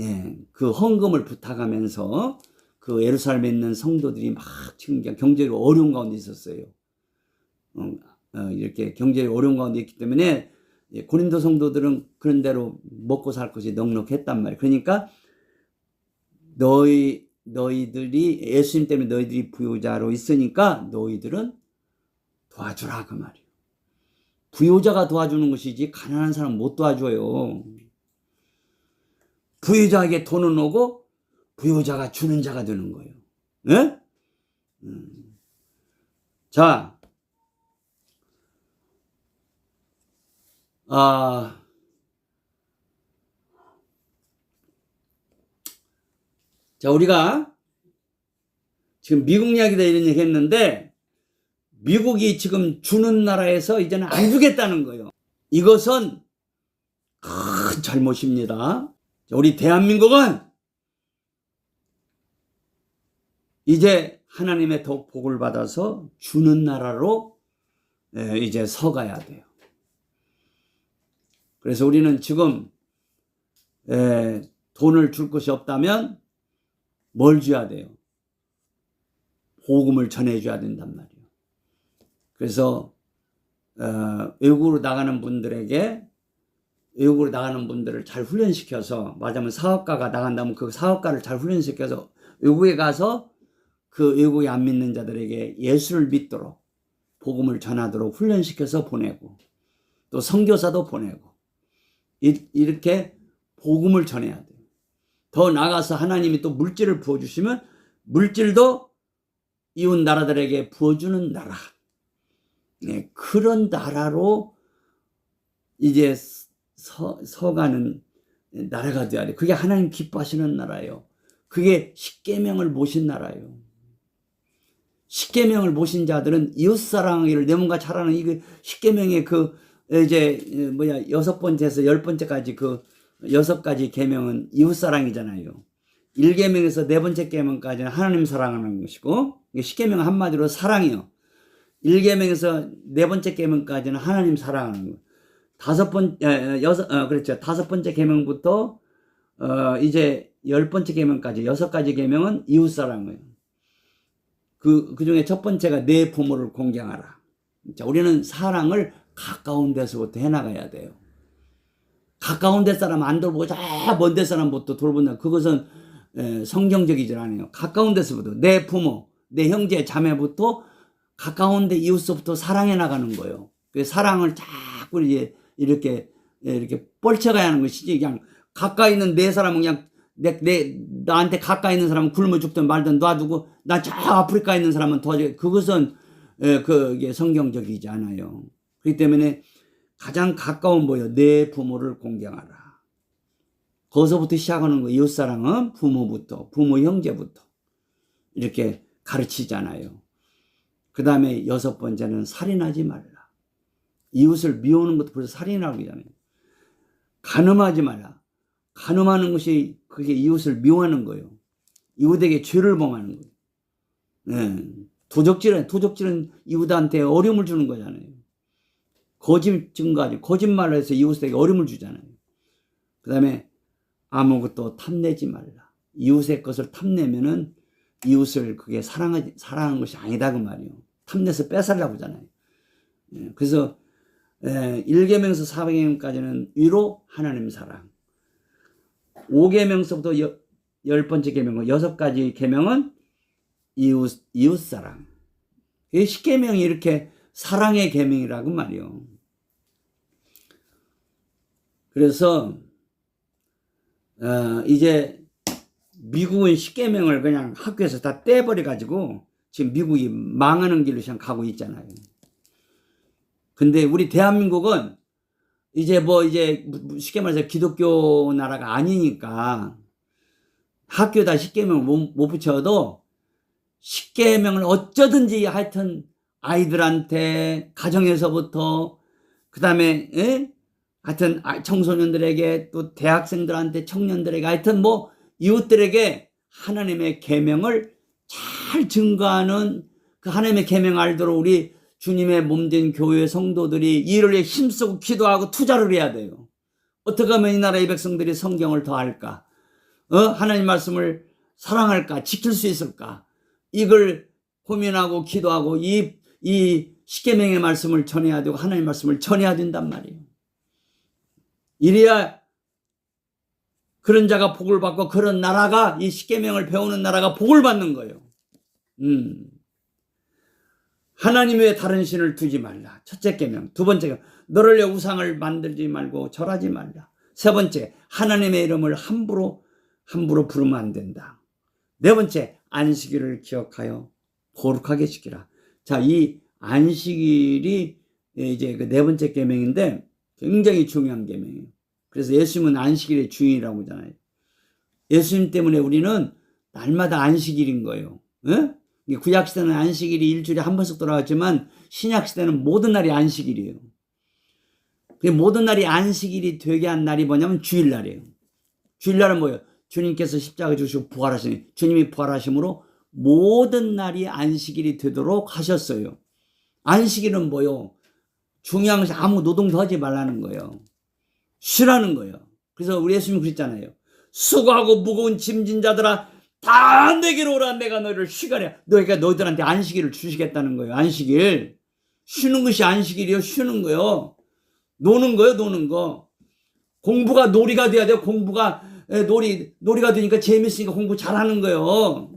예, 그 헌금을 부탁하면서 그 예루살렘에 있는 성도들이 막 지금 경제적으로 어려운 가운데 있었어요. 이렇게 경제적으로 어려운 가운데 있기 때문에 고린도 성도들은 그런 대로 먹고 살 것이 넉넉했단 말이에요. 그러니까 너희들이 예수님 때문에 너희들이 부유자로 있으니까 너희들은 도와주라, 그 말이에요. 부유자가 도와주는 것이지 가난한 사람 못 도와줘요. 부유자에게 돈은 오고 부유자가 주는 자가 되는 거예요. 네? 자, 우리가 지금 미국 이야기다 이런 얘기 했는데, 미국이 지금 주는 나라에서 이제는 안 주겠다는 거예요. 이것은 큰 잘못입니다. 우리 대한민국은 이제 하나님의 더 복을 받아서 주는 나라로 이제 서가야 돼요. 그래서 우리는 지금 돈을 줄 것이 없다면 뭘 줘야 돼요? 복음을 전해줘야 된단 말이에요. 그래서 외국으로 나가는 분들에게, 외국으로 나가는 분들을 잘 훈련시켜서, 맞으면 사업가가 나간다면 그 사업가를 잘 훈련시켜서 외국에 가서 그 외국에 안 믿는 자들에게 예수를 믿도록 복음을 전하도록 훈련시켜서 보내고, 또 선교사도 보내고, 이렇게 복음을 전해야 돼요. 더 나아가서 하나님이 또 물질을 부어주시면 물질도 이웃 나라들에게 부어주는 나라, 네, 그런 나라로 이제 서가는 나라가 되어야 돼. 그게 하나님 기뻐하시는 나라예요. 그게 십계명을 모신 나라예요. 십계명을 모신 자들은 이웃사랑을 내 몸과 잘하는 이 십계명의 이제 여섯 번째에서 열 번째까지 그 여섯 가지 계명은 이웃사랑이잖아요. 1계명에서 네 번째 계명까지는 하나님 사랑하는 것이고, 십계명은 한마디로 사랑이요. 1계명에서 네 번째 계명까지는 하나님 사랑하는 거. 그렇죠. 다섯 번째 계명부터 이제 열 번째 계명까지 여섯 가지 계명은 이웃 사랑이에요. 그 중에 첫 번째가 내 부모를 공경하라. 자, 우리는 사랑을 가까운 데서부터 해나가야 돼요. 가까운 데 사람 안 돌보고 저 먼 데 사람부터 돌본다. 그것은 성경적이지 않아요. 가까운 데서부터 내 부모, 내 형제, 자매부터 가까운 데 이웃서부터 사랑해 나가는 거예요. 그 사랑을 자꾸 이렇게 뻘쳐가야 하는 것이지, 그냥 가까이 있는 내 사람은 그냥 나한테 가까이 있는 사람은 굶어 죽든 말든 놔두고 나 저 아프리카에 있는 사람은 그것은 그게 성경적이지 않아요. 그렇기 때문에 가장 가까운 뭐예요? 내 부모를 공경하라. 거기서부터 시작하는 거. 이웃사랑은 부모부터, 부모 형제부터 이렇게 가르치잖아요. 그 다음에 여섯 번째는 살인하지 말라. 이웃을 미워하는 것도 벌써 살인하고 있잖아요. 간음하지 말라. 간음하는 것이 그게 이웃을 미워하는 거예요. 이웃에게 죄를 범하는 거예요. 네. 도적질은 이웃한테 어려움을 주는 거잖아요. 거짓 증거하지, 거짓말을 해서 이웃에게 어려움을 주잖아요. 그 다음에 아무것도 탐내지 말라. 이웃의 것을 탐내면은 이웃을 그게 사랑하는 것이 아니다 그 말이에요. 탐내서 뺏으려고 하잖아요. 그래서 1계명에서 4계명까지는 위로 하나님 사랑. 5계명서부터 열 번째 계명, 여섯 가지 계명은 이웃 사랑. 10계명이 이렇게 사랑의 계명이라고 말이요. 그래서 이제 미국은 10계명을 그냥 학교에서 다 떼버려 가지고 지금 미국이 망하는 길로 지금 가고 있잖아요. 근데 우리 대한민국은 이제 쉽게 말해서 기독교 나라가 아니니까 학교에다 10계명을 못 붙여도 10계명을 어쩌든지 하여튼 아이들한테 가정에서부터 그 다음에 하여튼 청소년들에게 또 대학생들한테 청년들에게 하여튼 이웃들에게 하나님의 계명을 잘 증거하는 그 하나님의 계명 알도록 우리 주님의 몸된 교회 성도들이 이를 위해 힘쓰고 기도하고 투자를 해야 돼요. 어떻게 하면 이 나라의 백성들이 성경을 더 알까? 하나님 말씀을 사랑할까? 지킬 수 있을까? 이걸 고민하고 기도하고 이 십계명의 말씀을 전해야 되고 하나님 말씀을 전해야 된단 말이에요. 이래야 그런 자가 복을 받고 그런 나라가 이 십계명을 배우는 나라가 복을 받는 거예요. 하나님 외에 다른 신을 두지 말라. 첫째 계명. 두 번째 계명. 너를 위해 우상을 만들지 말고 절하지 말라. 세 번째, 하나님의 이름을 함부로 부르면 안 된다. 네 번째, 안식일을 기억하여 거룩하게 지키라. 자, 이 안식일이 이제 그 네 번째 계명인데 굉장히 중요한 계명이에요. 그래서 예수님은 안식일의 주인이라고 하잖아요. 예수님 때문에 우리는 날마다 안식일인 거예요. 구약시대는 안식일이 일주일에 한 번씩 돌아왔지만 신약시대는 모든 날이 안식일이에요. 모든 날이 안식일이 되게 한 날이 뭐냐면 주일날이에요. 주일날은 뭐예요? 주님께서 십자가 주시고 부활하시니 주님이 부활하심으로 모든 날이 안식일이 되도록 하셨어요. 안식일은 뭐요? 중요한 것이 아무 노동도 하지 말라는 거예요. 쉬라는 거예요. 그래서 우리 예수님이 그랬잖아요. 수고하고 무거운 짐진 자들아 다 내게로 오라. 내가 너희를 쉬가랴. 너희들한테 안식일을 주시겠다는 거예요. 안식일. 쉬는 것이 안식일이요. 쉬는 거요. 노는 거요. 노는 거. 공부가 놀이가 돼야 돼요. 공부가 놀이가 되니까 재밌으니까 공부 잘하는 거예요.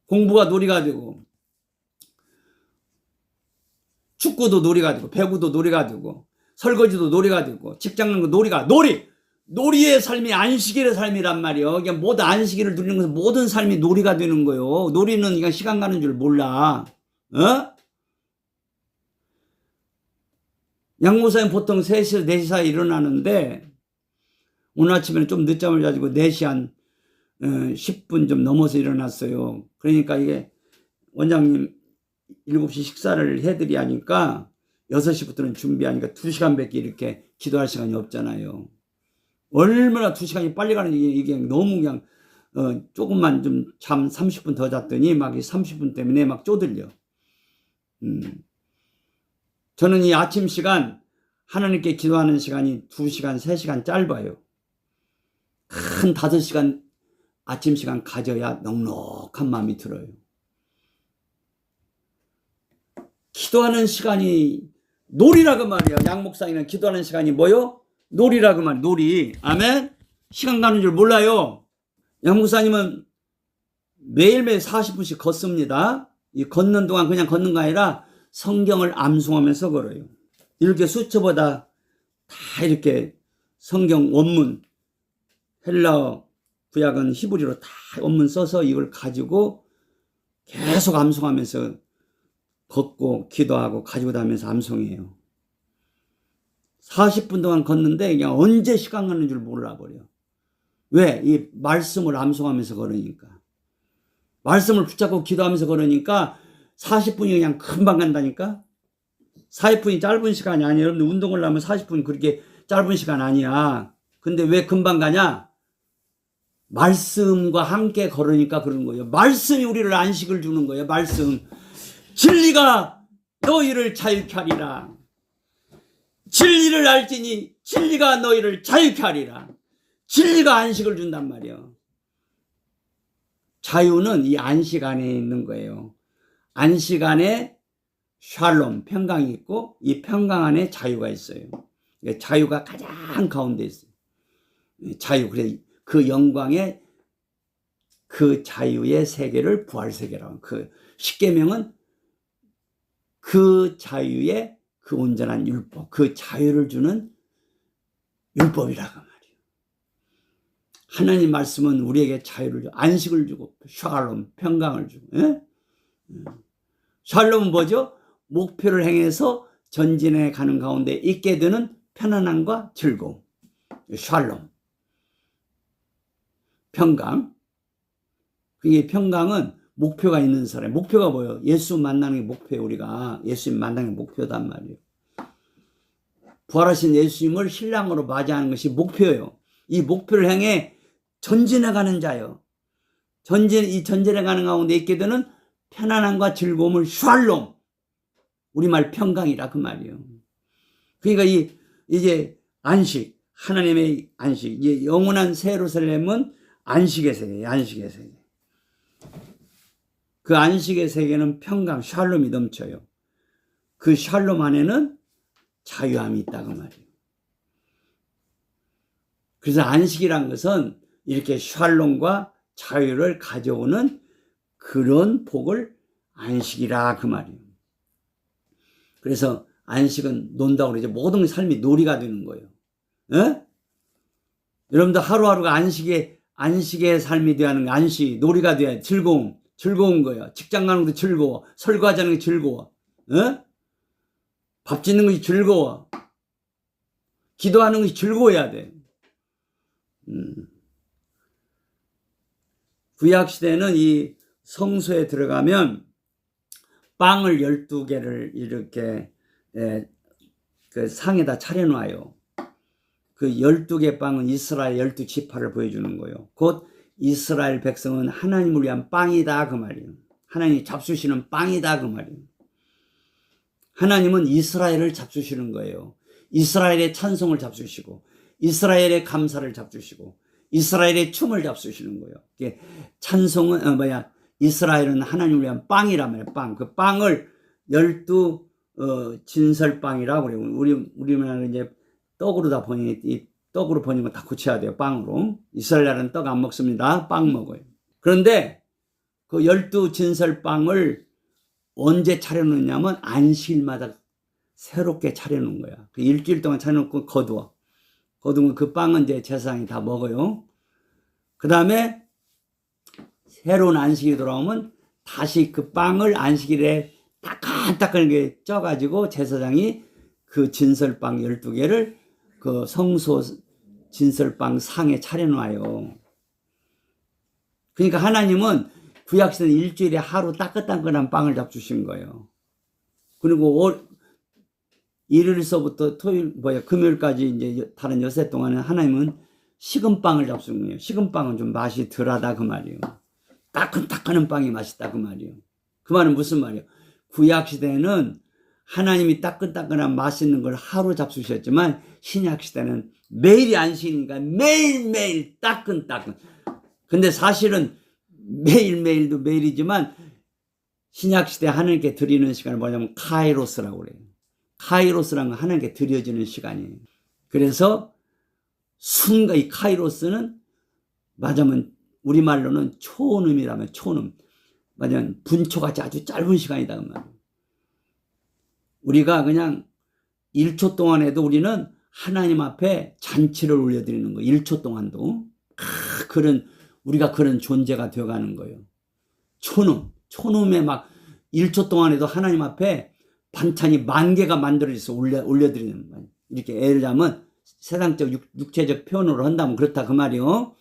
공부가 놀이가 되고 축구도 놀이가 되고 배구도 놀이가 되고 설거지도 놀이가 되고 직장도 놀이의 삶이 안식일의 삶이란 말이에요. 그냥 모든 안식일을 누리는 것은 모든 삶이 놀이가 되는 거예요. 놀이는 그냥 시간 가는 줄 몰라. 양모사는 보통 3시, 4시 사이에 일어나는데 오늘 아침에는 좀 늦잠을 자지고 4시 한 10분 좀 넘어서 일어났어요. 그러니까 이게 원장님 7시 식사를 해드리 하니까 6시부터는 준비하니까 2시간밖에 이렇게 기도할 시간이 없잖아요. 얼마나 2시간이 빨리 가는지 이게 너무 그냥 조금만 좀 잠 30분 더 잤더니 막 30분 때문에 막 쪼들려. 저는 이 아침 시간 하나님께 기도하는 시간이 2시간, 3시간 짧아요. 한 5시간 아침 시간 가져야 넉넉한 마음이 들어요. 기도하는 시간이 놀이라고 말이에요. 양 목사님은 기도하는 시간이 뭐요? 놀이라고 말이에요. 놀이. 아멘. 시간 가는 줄 몰라요. 양 목사님은 매일매일 40분씩 걷습니다. 이 걷는 동안 그냥 걷는 거 아니라 성경을 암송하면서 걸어요. 이렇게 수초보다 다 이렇게 성경 원문, 헬라어, 구약은 히브리로 다 원문 써서 이걸 가지고 계속 암송하면서 걷고 기도하고 가지고 다니면서 암송해요. 40분 동안 걷는데 그냥 언제 시간 가는 줄 몰라버려. 왜? 이 말씀을 암송하면서 걸으니까. 말씀을 붙잡고 기도하면서 걸으니까 40분이 그냥 금방 간다니까. 40분이 짧은 시간이 아니에요. 여러분들 운동을 하면 40분 그렇게 짧은 시간 아니야. 근데 왜 금방 가냐? 말씀과 함께 걸으니까 그러는 거예요. 말씀이 우리를 안식을 주는 거예요. 말씀. 진리가 너희를 자유케 하리라. 진리를 알지니 진리가 너희를 자유케 하리라. 진리가 안식을 준단 말이에요. 자유는 이 안식 안에 있는 거예요. 안식 안에 샬롬, 평강이 있고 이 평강 안에 자유가 있어요. 자유가 가장 가운데 있어요. 자유. 그래 그 영광의 그 자유의 세계를 부활세계라고. 그 십계명은 그 자유의 그 온전한 율법, 그 자유를 주는 율법이라고 말이에요. 하나님 말씀은 우리에게 자유를 주고 안식을 주고 샬롬, 평강을 주고. 예? 샬롬은 뭐죠? 목표를 향해서 전진해 가는 가운데 있게 되는 편안함과 즐거움. 샬롬. 평강. 이 평강은 목표가 있는 사람. 목표가 뭐예요? 예수 만나는 게 목표예요. 우리가 예수님 만나는 게 목표단 말이에요. 부활하신 예수님을 신랑으로 맞이하는 것이 목표예요. 이 목표를 향해 전진해가는 자요. 전진해가는 가운데 있게 되는 편안함과 즐거움을 샬롬. 우리말 평강이라 그 말이에요. 그러니까 이제 안식, 하나님의 안식, 이제 영원한 새 예루살렘은 안식의 세계예요. 안식의 세계. 그 안식의 세계는 평강, 샬롬이 넘쳐요. 그 샬롬 안에는 자유함이 있다고 말이에요. 그래서 안식이란 것은 이렇게 샬롬과 자유를 가져오는 그런 복을 안식이라 그 말이에요. 그래서 안식은 논다고 그러죠. 모든 삶이 놀이가 되는 거예요. 에? 여러분들 하루하루가 안식의 삶이 되어야 하는 거, 안식, 놀이가 돼야 즐거운 거예요. 직장 가는 것도 즐거워. 설거지하는 게 즐거워. 에? 밥 짓는 것이 즐거워. 기도하는 것이 즐거워야 돼. 구약시대는 이 성소에 들어가면 빵을 12개를 이렇게 그 상에다 차려놔요. 그 12개 빵은 이스라엘 12지파를 보여주는 거예요. 곧 이스라엘 백성은 하나님을 위한 빵이다 그 말이에요. 하나님이 잡수시는 빵이다 그 말이에요. 하나님은 이스라엘을 잡수시는 거예요. 이스라엘의 찬송을 잡수시고 이스라엘의 감사를 잡수시고 이스라엘의 춤을 잡수시는 거예요. 찬송은 이스라엘은 하나님을 위한 빵이란 말이에요. 빵. 그 빵을 12 진설빵이라고 그래요. 우리나라는 이제 떡으로 다 이 떡으로 번역은 다 고쳐야 돼요. 빵으로. 이스라엘은 떡 안 먹습니다. 빵 먹어요. 그런데 그 12 진설빵을 언제 차려놓냐면 안식일마다 새롭게 차려놓은 거야. 그 일주일 동안 차려놓고 거두면 그 빵은 이제 제사장이 다 먹어요. 그 다음에 새로운 안식이 돌아오면 다시 그 빵을 안식일에 따끈따끈하게 쪄가지고 제사장이 그 진설빵 12개를 그 성소 진설빵 상에 차려놔요. 그러니까 하나님은 구약시대는 일주일에 하루 따끈따끈한 빵을 잡수신 거예요. 그리고 일요일서부터 금요일까지 이제 다른 여세 동안은 하나님은 식은 빵을 잡수는 거예요. 식은 빵은 좀 맛이 덜하다 그 말이에요. 따끈따끈한 빵이 맛있다 그 말이에요. 그 말은 무슨 말이에요? 구약시대는 하나님이 따끈따끈한 맛있는 걸 하루 잡수셨지만 신약시대는 매일이 안식이니까 매일매일 따끈따끈. 근데 사실은 매일매일도 매일이지만 신약시대 하나님께 드리는 시간을 뭐냐면 카이로스라고 그래요. 카이로스라는 건 하나님께 드려지는 시간이에요. 그래서 순간 이 카이로스는 맞으면 우리말로는 초음이라면 초음. 맞으면 분초같이 아주 짧은 시간이다 그 말이에요. 우리가 그냥 1초 동안에도 우리는 하나님 앞에 잔치를 올려드리는 거예요. 1초 동안도. 우리가 그런 존재가 되어가는 거예요. 초놈에 막 1초 동안에도 하나님 앞에 반찬이 10,000개가 만들어져서 올려드리는 거예요. 이렇게 예를 들자면 세상적 육체적 표현으로 한다면 그렇다 그 말이요.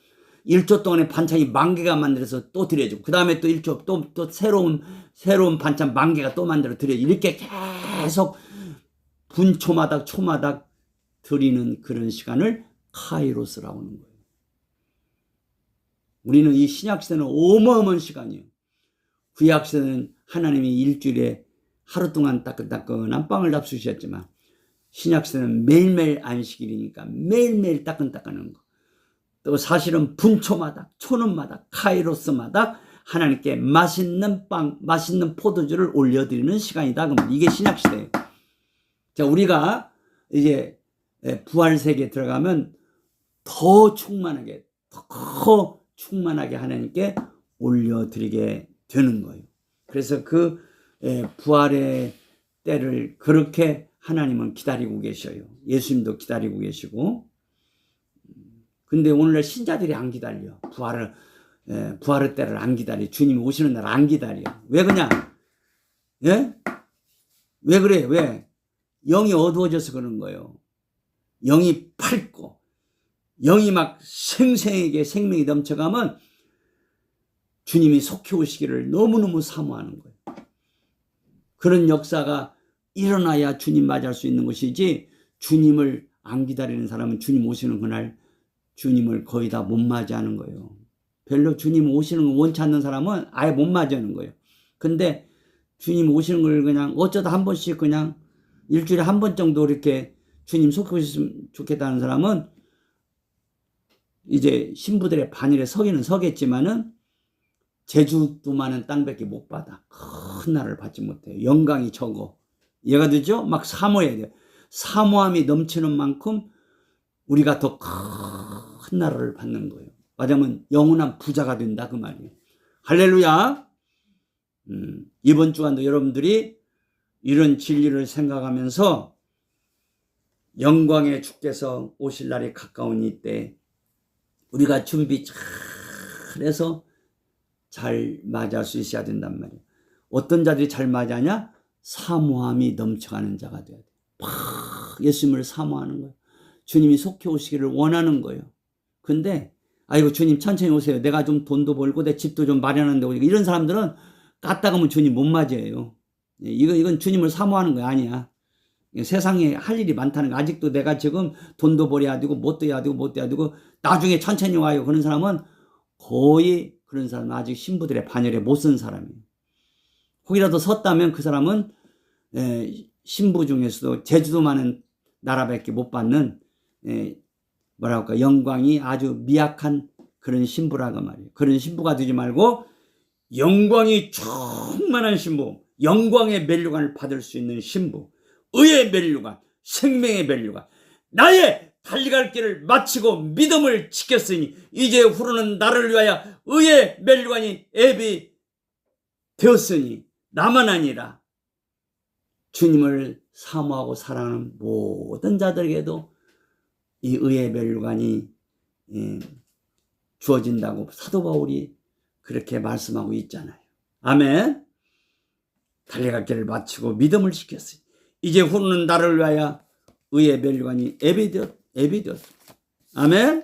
1초 동안에 반찬이 10,000개가 만들어서 또 드려지고 그 다음에 또 1초 또 새로운 반찬 10,000개가 또 만들어 드려지고 이렇게 계속 분초마다 초마다 드리는 그런 시간을 카이로스라고 하는 거예요. 우리는 이 신약시대는 어마어마한 시간이에요. 구약시대는 하나님이 일주일에 하루 동안 따끈따끈한 빵을 잡수셨지만 신약시대는 매일매일 안식일이니까 매일매일 따끈따끈한 거. 또 사실은 분초마다 초는마다 카이로스마다 하나님께 맛있는 빵, 맛있는 포도주를 올려드리는 시간이다. 이게 신약시대예요. 자, 우리가 이제 부활세계에 들어가면 더 충만하게 하나님께 올려드리게 되는 거예요. 그래서 그 부활의 때를 그렇게 하나님은 기다리고 계셔요. 예수님도 기다리고 계시고. 근데 오늘날 신자들이 안 기다려. 부활의 때를 안 기다려. 주님이 오시는 날 안 기다려. 왜 그냥? 예? 왜 그래? 왜? 영이 어두워져서 그런 거예요. 영이 밝고 영이 막 생생하게 생명이 넘쳐가면 주님이 속히 오시기를 너무너무 사모하는 거예요. 그런 역사가 일어나야 주님 맞이할 수 있는 것이지 주님을 안 기다리는 사람은 주님 오시는 그날 주님을 거의 다 못 맞이하는 거예요. 별로 주님 오시는 거 원치 않는 사람은 아예 못 맞이하는 거예요. 근데 주님 오시는 걸 그냥 어쩌다 한 번씩 그냥 일주일에 한 번 정도 이렇게 주님 속히 오셨으면 좋겠다는 사람은 이제 신부들의 반열에 서기는 서겠지만은 제주도만은 땅밖에 못 받아. 큰 나라를 받지 못해요. 영광이 적어. 이해가 되죠? 막 사모해야 돼요. 사모함이 넘치는 만큼 우리가 더 큰 나라를 받는 거예요. 맞으면 영원한 부자가 된다 그 말이에요. 할렐루야. 이번 주간도 여러분들이 이런 진리를 생각하면서 영광의 주께서 오실 날이 가까운 이때 우리가 준비 잘해서 잘 맞이할 수 있어야 된단 말이에요. 어떤 자들이 잘 맞이하냐? 사모함이 넘쳐가는 자가 돼야 돼요. 예수님을 사모하는 거예요. 주님이 속히 오시기를 원하는 거예요. 근데 아이고 주님 천천히 오세요. 내가 좀 돈도 벌고 내 집도 좀 마련한다고 이런 사람들은 까딱 하면 주님 못 맞이해요. 이건 주님을 사모하는 거 아니야. 세상에 할 일이 많다는 거. 아직도 내가 지금 돈도 벌어야 되고 뭣도 해야 되고 나중에 천천히 와요. 그런 사람은 거의 그런 사람은 아직 신부들의 반열에 못 쓴 사람이에요. 혹이라도 섰다면 그 사람은 신부 중에서도 제주도만은 나라밖에 못 받는 영광이 아주 미약한 그런 신부라고 말이에요. 그런 신부가 되지 말고 영광이 충만한 신부, 영광의 면류관을 받을 수 있는 신부, 의의 면류관, 생명의 면류관, 나의 달려갈 길을 마치고 믿음을 지켰으니 이제 후로는 나를 위하여 의의 면류관이 예비되었으니 나만 아니라 주님을 사모하고 사랑하는 모든 자들에게도 이 의의 면류관이 주어진다고 사도 바울이 그렇게 말씀하고 있잖아요. 아멘. 달려갈 길을 마치고 믿음을 지켰으니 이제 후로는 나를 위하여 의의 면류관이 예비되었다. 아멘.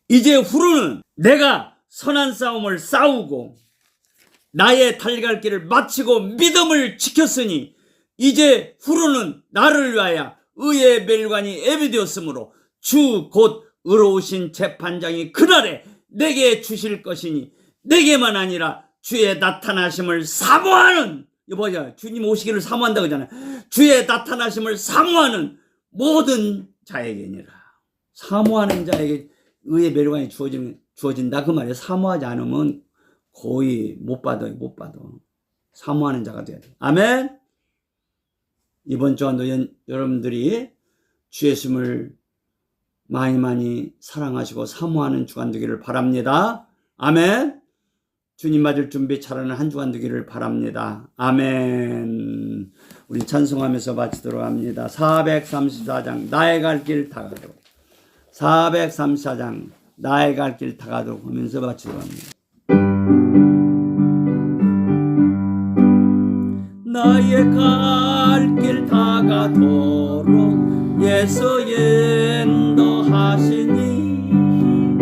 이제 후로는 내가 선한 싸움을 싸우고 나의 달려갈 길을 마치고 믿음을 지켰으니 이제 후로는 나를 위하여 의의 멸관이 예비되었으므로 주 곧 의로우신 재판장이 그날에 내게 주실 것이니 내게만 아니라 주의 나타나심을 사모하는, 이거 뭐냐, 주님 오시기를 사모한다고 하잖아요. 주의 나타나심을 사모하는 모든 자에게니라. 사모하는 자에게 의의 멸관이 주어진다 그 말이에요. 사모하지 않으면 거의 못 받아요. 못 받아. 사모하는 자가 돼야 돼. 아멘. 이번 주간도 여러분들이 주 예수님을 많이 사랑하시고 사모하는 주간 되기를 바랍니다. 아멘. 주님 맞을 준비 잘하는 한 주간 되기를 바랍니다. 아멘. 우리 찬송하면서 마치도록 합니다. 434장 나의 갈 길 다가도록, 434장 나의 갈 길 다가도록 하면서 마치도록 합니다. 나의 갈 길 다가도록 예수 인도하시니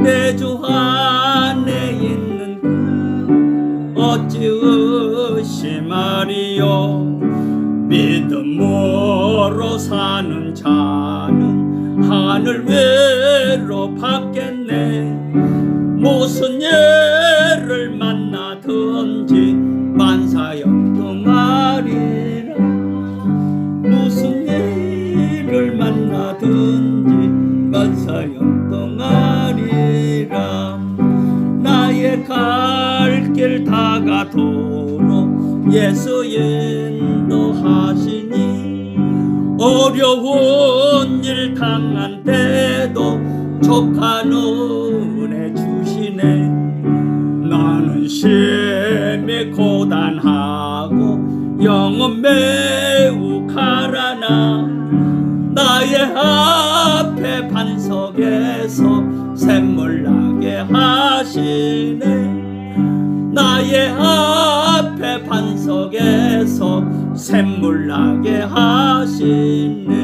내 주 안에 있는 그 어찌 의심하리요. 믿음으로 사는 자는 하늘 외로 받겠네. 무슨 예를 만나든지 만사형통하리라. 무슨 예를 만나든지 만사형통하리라. 나의 갈 길 다가도록 예수 인도하시니 어려운 일 당한 때도 족한 은혜 주시네. 나는 심히 고단하고 영은 매우 가라나 나의 앞에 반석에서 샘물 나게 하시네. 나의 앞에 반석에서 샘물 나게 하시네.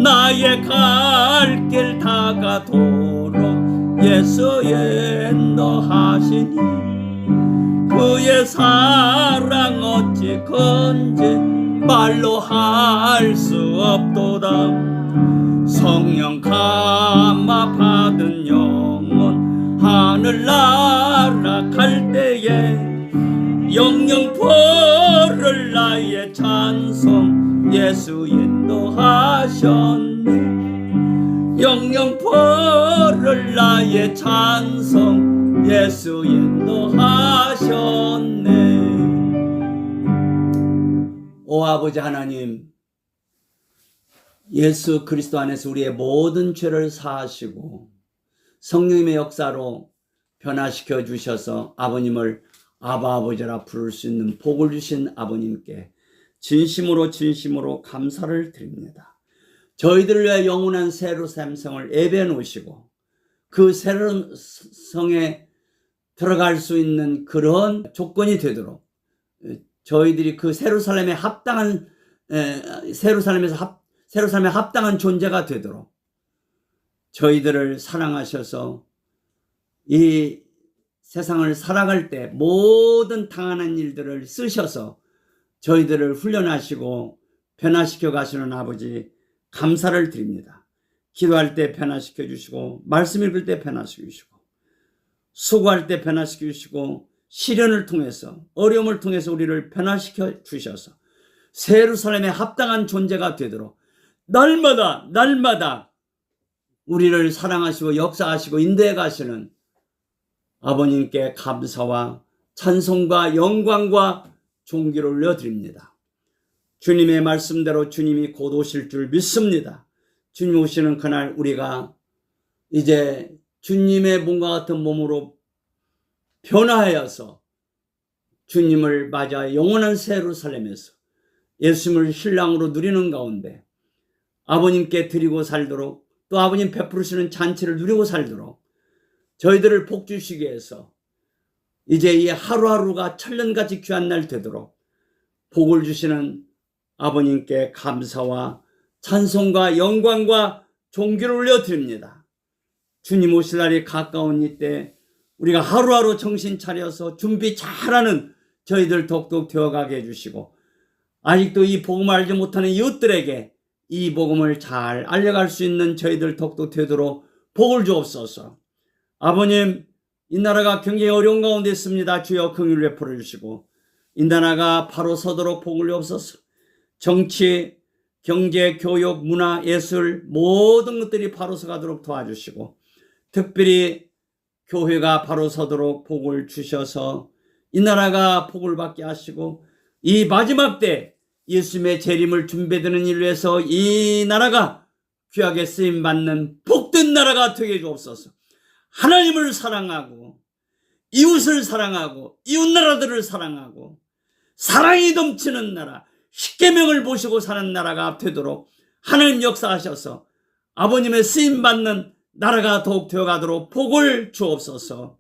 나의 갈 길 다가도록 예수 인도하시니 그의 사랑 어찌 건지 말로 할 수 없도다. 성령 감화 받은 영혼 하늘나라 갈 때에 영영 부를 나의 찬송 예수 인도하셨네. 영영 부를 나의 찬송 예수 인도하셨네. 오 아버지 하나님, 예수 그리스도 안에서 우리의 모든 죄를 사하시고 성령님의 역사로 변화시켜 주셔서 아버님을 아바 아버지라 부를 수 있는 복을 주신 아버님께 진심으로 감사를 드립니다. 저희들을 위해 영원한 세루살렘 성을 예배해 놓으시고 그 새로운 성에 들어갈 수 있는 그런 조건이 되도록 저희들이 그 세루살렘에 합당한 세루살렘에 합당한 존재가 되도록 저희들을 사랑하셔서 이 세상을 살아갈 때 모든 당하는 일들을 쓰셔서 저희들을 훈련하시고 변화시켜 가시는 아버지 감사를 드립니다. 기도할 때 변화시켜 주시고 말씀 읽을 때 변화시켜 주시고 수고할 때 변화시켜 주시고 시련을 통해서 어려움을 통해서 우리를 변화시켜 주셔서 세루살렘에 합당한 존재가 되도록 날마다 우리를 사랑하시고 역사하시고 인도해 가시는 아버님께 감사와 찬송과 영광과 존귀를 올려드립니다. 주님의 말씀대로 주님이 곧 오실 줄 믿습니다. 주님 오시는 그날 우리가 이제 주님의 몸과 같은 몸으로 변화하여서 주님을 맞아 영원한 세루살렘에서 예수님을 신랑으로 누리는 가운데 아버님께 드리고 살도록 또 아버님 베푸시는 잔치를 누리고 살도록 저희들을 복 주시기 위해서 이제 이 하루하루가 천년같이 귀한 날 되도록 복을 주시는 아버님께 감사와 찬송과 영광과 존귀를 올려드립니다. 주님 오실 날이 가까운 이때 우리가 하루하루 정신 차려서 준비 잘하는 저희들 독독 되어가게 해주시고, 아직도 이 복음을 알지 못하는 이웃들에게 이 복음을 잘 알려갈 수 있는 저희들 독독 되도록 복을 주옵소서. 아버님, 이 나라가 굉장히 어려운 가운데 있습니다. 주여 긍휼을 베풀어 주시고 이 나라가 바로 서도록 복을 주옵소서. 정치, 경제, 교육, 문화, 예술 모든 것들이 바로 서가도록 도와주시고, 특별히 교회가 바로 서도록 복을 주셔서 이 나라가 복을 받게 하시고, 이 마지막 때 예수님의 재림을 준비되는 일을 위해서 이 나라가 귀하게 쓰임받는 복된 나라가 되게 주옵소서. 하나님을 사랑하고 이웃을 사랑하고 이웃나라들을 사랑하고 사랑이 넘치는 나라, 십계명을 보시고 사는 나라가 되도록 하나님 역사하셔서 아버님의 쓰임받는 나라가 더욱 되어가도록 복을 주옵소서.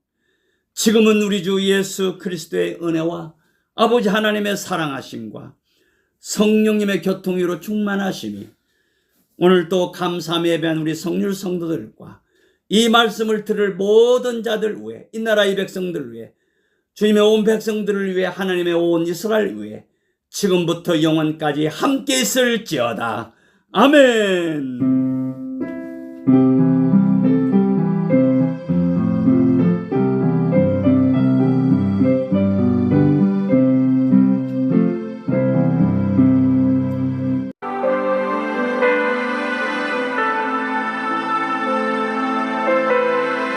지금은 우리 주 예수 그리스도의 은혜와 아버지 하나님의 사랑하심과 성령님의 교통위로 충만하심이 오늘 또 감사함에 예배한 우리 성률 성도들과 이 말씀을 들을 모든 자들 위해, 이 나라의 백성들 위해, 주님의 온 백성들을 위해, 하나님의 온 이스라엘 위해 지금부터 영원까지 함께 있을지어다. 아멘.